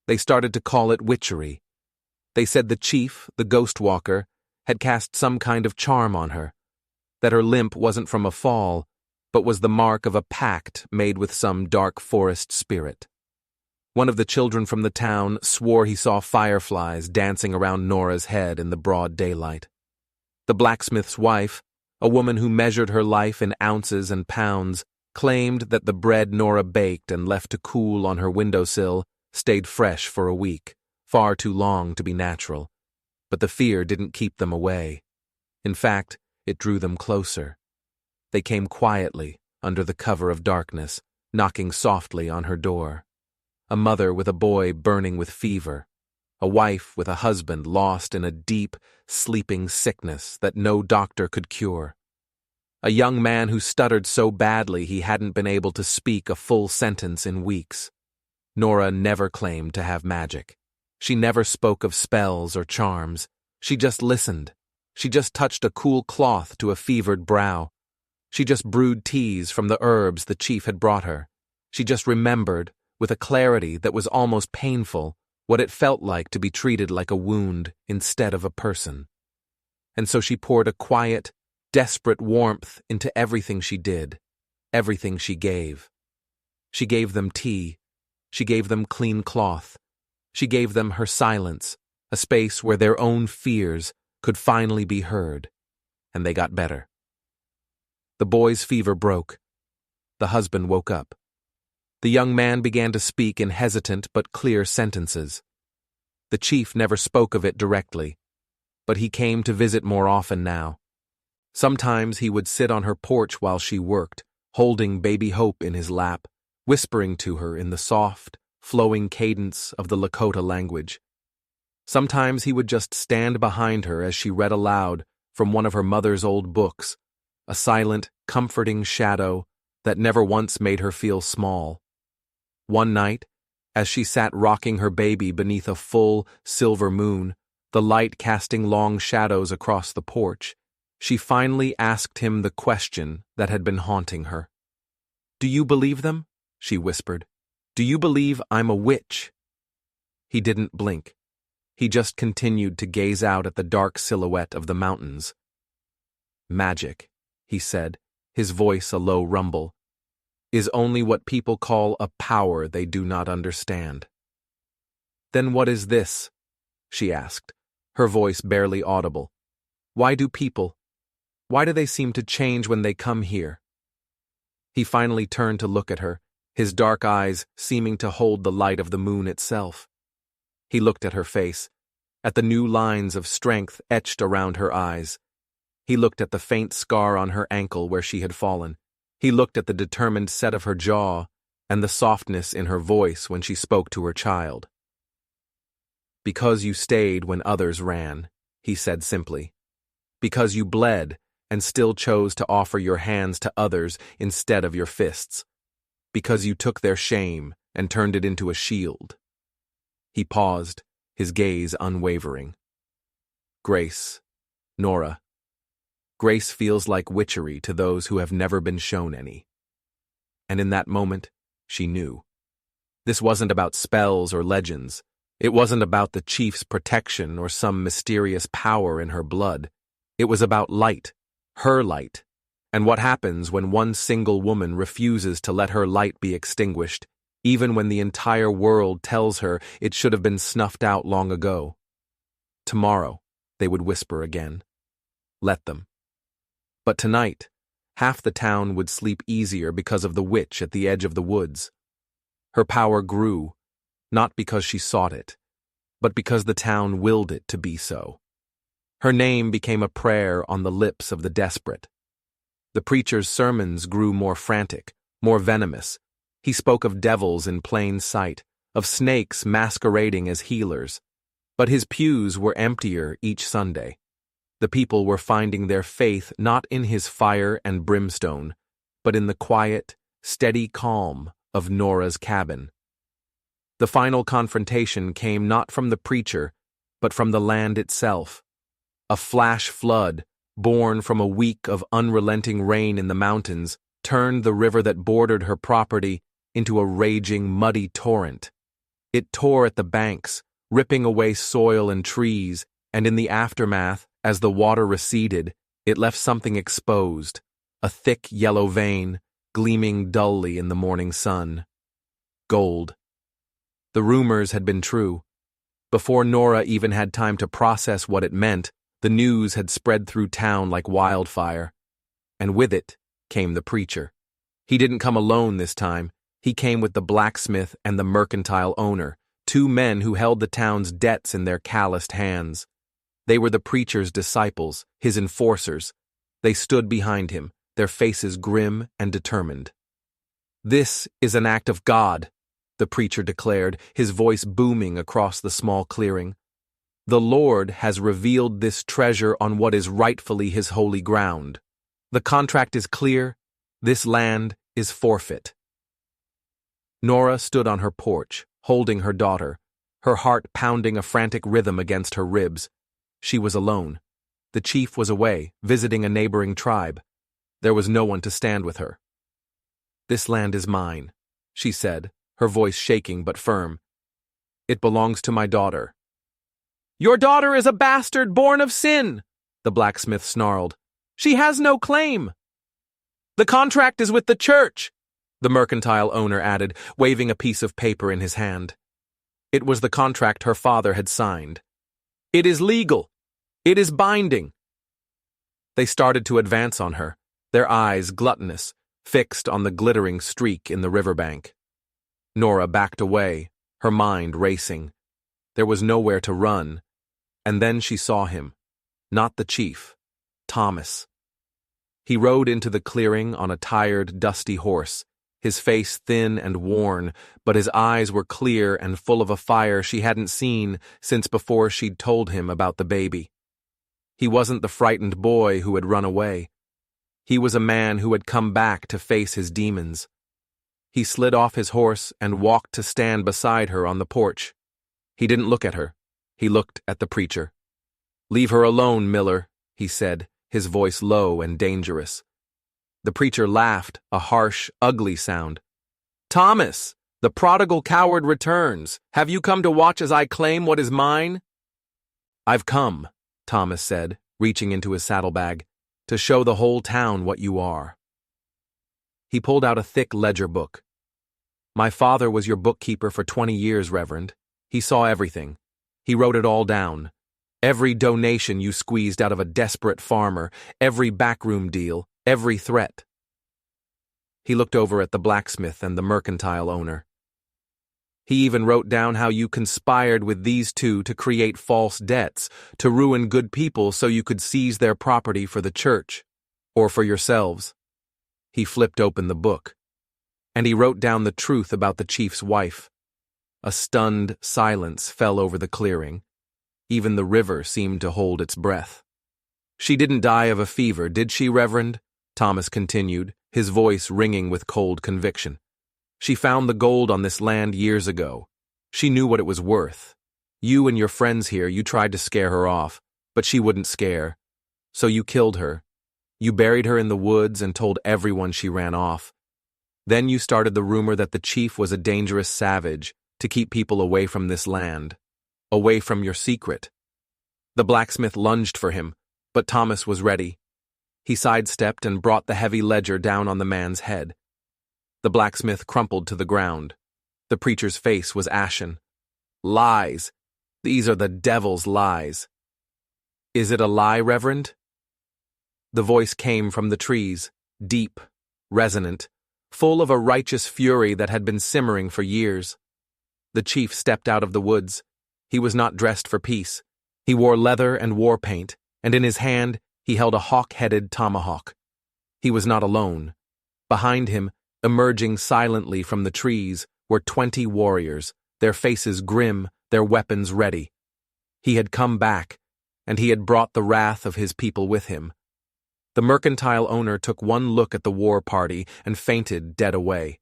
[SPEAKER 1] They started to call it witchery. They said the chief, the ghost walker, had cast some kind of charm on her, that her limp wasn't from a fall, but was the mark of a pact made with some dark forest spirit. One of the children from the town swore he saw fireflies dancing around Nora's head in the broad daylight. The blacksmith's wife, a woman who measured her life in ounces and pounds, claimed that the bread Nora baked and left to cool on her windowsill stayed fresh for a week, far too long to be natural. But the fear didn't keep them away. In fact, it drew them closer. They came quietly, under the cover of darkness, knocking softly on her door. A mother with a boy burning with fever. A wife with a husband lost in a deep, sleeping sickness that no doctor could cure. a young man who stuttered so badly he hadn't been able to speak a full sentence in weeks. Nora never claimed to have magic. She never spoke of spells or charms. She just listened. She just touched a cool cloth to a fevered brow. She just brewed teas from the herbs the chief had brought her. She just remembered, with a clarity that was almost painful, what it felt like to be treated like a wound instead of a person. And so she poured a quiet, desperate warmth into everything she did, everything she gave. She gave them tea. She gave them clean cloth. She gave them her silence, a space where their own fears could finally be heard, and they got better. The boy's fever broke. The husband woke up. The young man began to speak in hesitant but clear sentences. The chief never spoke of it directly, but he came to visit more often now. Sometimes he would sit on her porch while she worked, holding baby Hope in his lap, whispering to her in the soft, flowing cadence of the Lakota language. Sometimes he would just stand behind her as she read aloud from one of her mother's old books, a silent, comforting shadow that never once made her feel small. One night, as she sat rocking her baby beneath a full, silver moon, the light casting long shadows across the porch, she finally asked him the question that had been haunting her. "Do you believe them?" she whispered. "Do you believe I'm a witch?" He didn't blink. He just continued to gaze out at the dark silhouette of the mountains. "Magic," he said, his voice a low rumble, "is only what people call a power they do not understand." "Then what is this?" she asked, her voice barely audible. "Why do they seem to change when they come here?" He finally turned to look at her, his dark eyes seeming to hold the light of the moon itself. He looked at her face, at the new lines of strength etched around her eyes. He looked at the faint scar on her ankle where she had fallen. He looked at the determined set of her jaw and the softness in her voice when she spoke to her child. "Because you stayed when others ran," he said simply. "Because you bled and still chose to offer your hands to others instead of your fists. Because you took their shame and turned it into a shield." He paused, his gaze unwavering. "Grace, Nora. Grace feels like witchery to those who have never been shown any." And in that moment, she knew. This wasn't about spells or legends. It wasn't about the chief's protection or some mysterious power in her blood. It was about light, her light, and what happens when one single woman refuses to let her light be extinguished, even when the entire world tells her it should have been snuffed out long ago. Tomorrow, they would whisper again. Let them. But tonight, half the town would sleep easier because of the witch at the edge of the woods. Her power grew, not because she sought it, but because the town willed it to be so. Her name became a prayer on the lips of the desperate. The preacher's sermons grew more frantic, more venomous. He spoke of devils in plain sight, of snakes masquerading as healers. But his pews were emptier each Sunday. The people were finding their faith not in his fire and brimstone, but in the quiet, steady calm of Nora's cabin. The final confrontation came not from the preacher, but from the land itself. A flash flood, born from a week of unrelenting rain in the mountains, turned the river that bordered her property into a raging, muddy torrent. It tore at the banks, ripping away soil and trees, and in the aftermath, as the water receded, it left something exposed, a thick yellow vein, gleaming dully in the morning sun. Gold. The rumors had been true. Before Nora even had time to process what it meant, the news had spread through town like wildfire. And with it came the preacher. He didn't come alone this time. He came with the blacksmith and the mercantile owner, two men who held the town's debts in their calloused hands. They were the preacher's disciples, his enforcers. They stood behind him, their faces grim and determined. "This is an act of God," the preacher declared, his voice booming across the small clearing. "The Lord has revealed this treasure on what is rightfully his holy ground. The contract is clear. This land is forfeit. Nora stood on her porch, holding her daughter, her heart pounding a frantic rhythm against her ribs. She was alone. The chief was away, visiting a neighboring tribe. There was no one to stand with her. "This land is mine," she said, her voice shaking but firm. "It belongs to my daughter." "Your daughter is a bastard born of sin," the blacksmith snarled. "She has no claim." "The contract is with the church," the mercantile owner added, waving a piece of paper in his hand. It was the contract her father had signed. "It is legal. It is binding." They started to advance on her, their eyes gluttonous, fixed on the glittering streak in the riverbank. Nora backed away, her mind racing. There was nowhere to run, and then she saw him. Not the chief, Thomas. He rode into the clearing on a tired, dusty horse, his face thin and worn, but his eyes were clear and full of a fire she hadn't seen since before she'd told him about the baby. He wasn't the frightened boy who had run away. He was a man who had come back to face his demons. He slid off his horse and walked to stand beside her on the porch. He didn't look at her. He looked at the preacher. "Leave her alone, Miller," he said, his voice low and dangerous. The preacher laughed, a harsh, ugly sound. "Thomas, the prodigal coward returns. Have you come to watch as I claim what is mine?" "I've come," Thomas said, reaching into his saddlebag, "to show the whole town what you are." He pulled out a thick ledger book. "My father was your bookkeeper for 20 years, Reverend. He saw everything. He wrote it all down. Every donation you squeezed out of a desperate farmer, every backroom deal, every threat." He looked over at the blacksmith and the mercantile owner. "He even wrote down how you conspired with these two to create false debts, to ruin good people so you could seize their property for the church, or for yourselves." He flipped open the book, and he wrote down the truth about the chief's wife. A stunned silence fell over the clearing. Even the river seemed to hold its breath. "She didn't die of a fever, did she, Reverend?" Thomas continued, his voice ringing with cold conviction. "She found the gold on this land years ago. She knew what it was worth. You and your friends here, you tried to scare her off, but she wouldn't scare. So you killed her. You buried her in the woods and told everyone she ran off. Then you started the rumor that the chief was a dangerous savage to keep people away from this land, away from your secret." The blacksmith lunged for him, but Thomas was ready. He sidestepped and brought the heavy ledger down on the man's head. The blacksmith crumpled to the ground. The preacher's face was ashen. "Lies. These are the devil's lies." "Is it a lie, Reverend?" The voice came from the trees, deep, resonant, full of a righteous fury that had been simmering for years. The chief stepped out of the woods. He was not dressed for peace. He wore leather and war paint, and in his hand he held a hawk-headed tomahawk. He was not alone. Behind him, emerging silently from the trees, were 20 warriors, their faces grim, their weapons ready. He had come back, and he had brought the wrath of his people with him. The mercantile owner took one look at the war party and fainted dead away.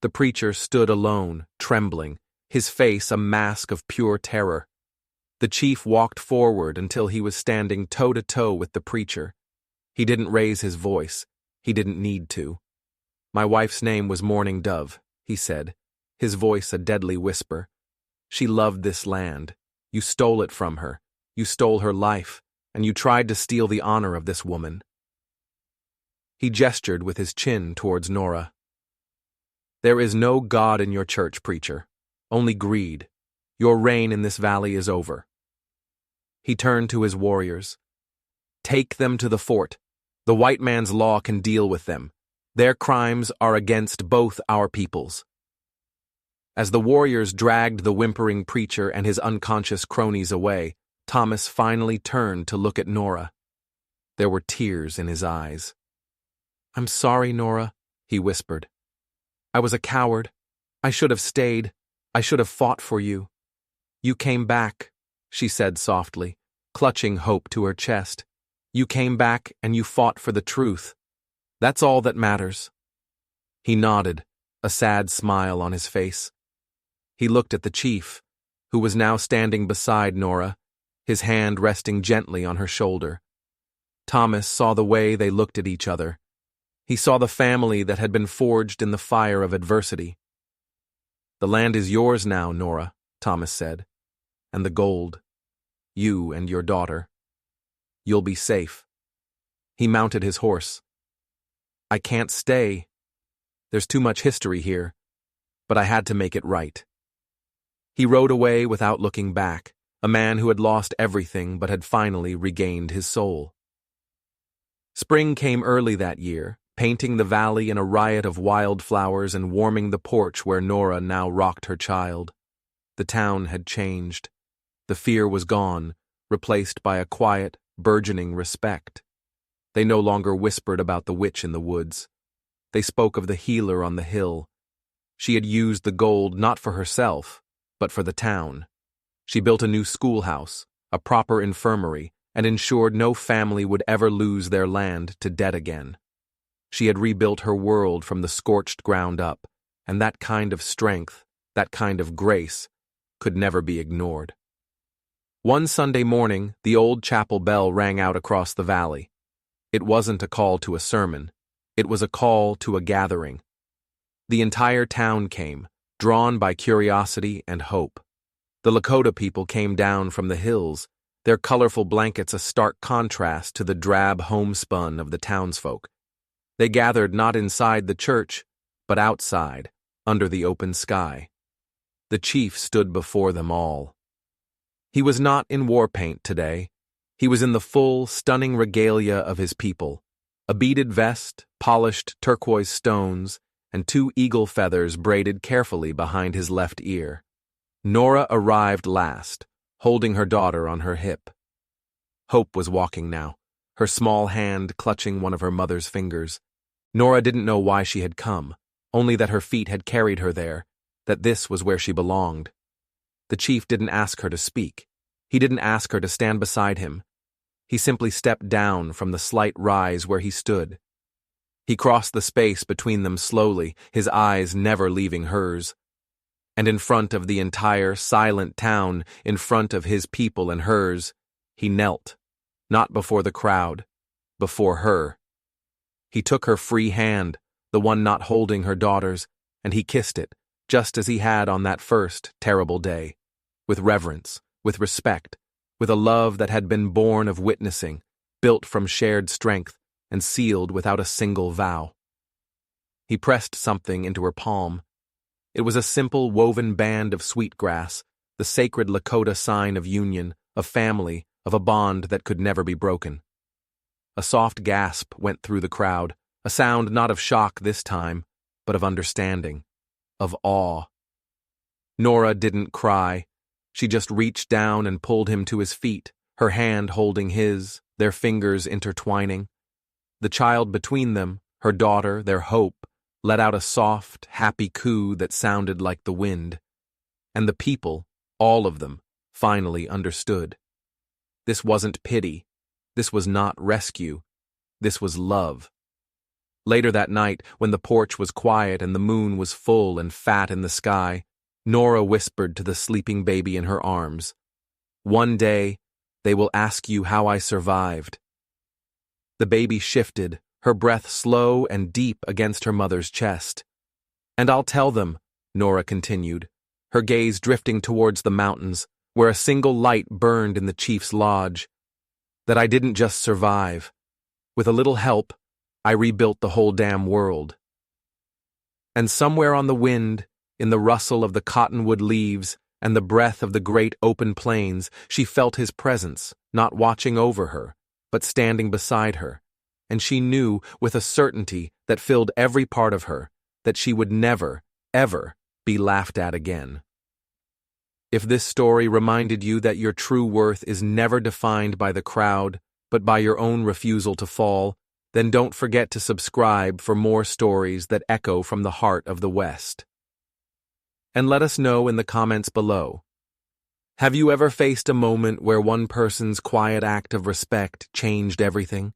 [SPEAKER 1] The preacher stood alone, trembling, his face a mask of pure terror. The chief walked forward until he was standing toe-to-toe with the preacher. He didn't raise his voice. He didn't need to. "My wife's name was Mourning Dove," he said, his voice a deadly whisper. "She loved this land. You stole it from her. You stole her life, and you tried to steal the honor of this woman." He gestured with his chin towards Nora. "There is no God in your church, preacher. Only greed. Your reign in this valley is over." He turned to his warriors. "Take them to the fort. The white man's law can deal with them. Their crimes are against both our peoples." As the warriors dragged the whimpering preacher and his unconscious cronies away, Thomas finally turned to look at Nora. There were tears in his eyes. "I'm sorry, Nora," he whispered. "I was a coward. I should have stayed. I should have fought for you." "You came back," she said softly, clutching hope to her chest. "You came back and you fought for the truth. That's all that matters." He nodded, a sad smile on his face. He looked at the chief, who was now standing beside Nora, his hand resting gently on her shoulder. Thomas saw the way they looked at each other. He saw the family that had been forged in the fire of adversity. "The land is yours now, Nora," Thomas said, "and the gold. You and your daughter. You'll be safe." He mounted his horse. "I can't stay. There's too much history here, but I had to make it right." He rode away without looking back, a man who had lost everything but had finally regained his soul. Spring came early that year, painting the valley in a riot of wildflowers and warming the porch where Nora now rocked her child. The town had changed. The fear was gone, replaced by a quiet, burgeoning respect. They no longer whispered about the witch in the woods. They spoke of the healer on the hill. She had used the gold not for herself, but for the town. She built a new schoolhouse, a proper infirmary, and ensured no family would ever lose their land to debt again. She had rebuilt her world from the scorched ground up, and that kind of strength, that kind of grace, could never be ignored. One Sunday morning, the old chapel bell rang out across the valley. It wasn't a call to a sermon. It was a call to a gathering. The entire town came, drawn by curiosity and hope. The Lakota people came down from the hills, their colorful blankets a stark contrast to the drab homespun of the townsfolk. They gathered not inside the church, but outside, under the open sky. The chief stood before them all. He was not in war paint today. He was in the full, stunning regalia of his people, a beaded vest, polished turquoise stones, and 2 eagle feathers braided carefully behind his left ear. Nora arrived last, holding her daughter on her hip. Hope was walking now, her small hand clutching one of her mother's fingers. Nora didn't know why she had come, only that her feet had carried her there, that this was where she belonged. The chief didn't ask her to speak. He didn't ask her to stand beside him. He simply stepped down from the slight rise where he stood. He crossed the space between them slowly, his eyes never leaving hers. And in front of the entire silent town, in front of his people and hers, he knelt, not before the crowd, before her. He took her free hand, the one not holding her daughter's, and he kissed it, just as he had on that first terrible day, with reverence, with respect, with a love that had been born of witnessing, built from shared strength, and sealed without a single vow. He pressed something into her palm. It was a simple woven band of sweetgrass, the sacred Lakota sign of union, of family, of a bond that could never be broken. A soft gasp went through the crowd, a sound not of shock this time, but of understanding, of awe. Nora didn't cry. She just reached down and pulled him to his feet, her hand holding his, their fingers intertwining. The child between them, her daughter, their hope, let out a soft, happy coo that sounded like the wind. And the people, all of them, finally understood. This wasn't pity. This was not rescue. This was love. Later that night, when the porch was quiet and the moon was full and fat in the sky, Nora whispered to the sleeping baby in her arms, "One day, they will ask you how I survived." The baby shifted, her breath slow and deep against her mother's chest. "And I'll tell them," Nora continued, her gaze drifting towards the mountains, where a single light burned in the chief's lodge, "that I didn't just survive. With a little help, I rebuilt the whole damn world." And somewhere on the wind, in the rustle of the cottonwood leaves and the breath of the great open plains, she felt his presence, not watching over her, but standing beside her, and she knew with a certainty that filled every part of her that she would never, ever be laughed at again. If this story reminded you that your true worth is never defined by the crowd, but by your own refusal to fall, then don't forget to subscribe for more stories that echo from the heart of the West. And let us know in the comments below. Have you ever faced a moment where one person's quiet act of respect changed everything?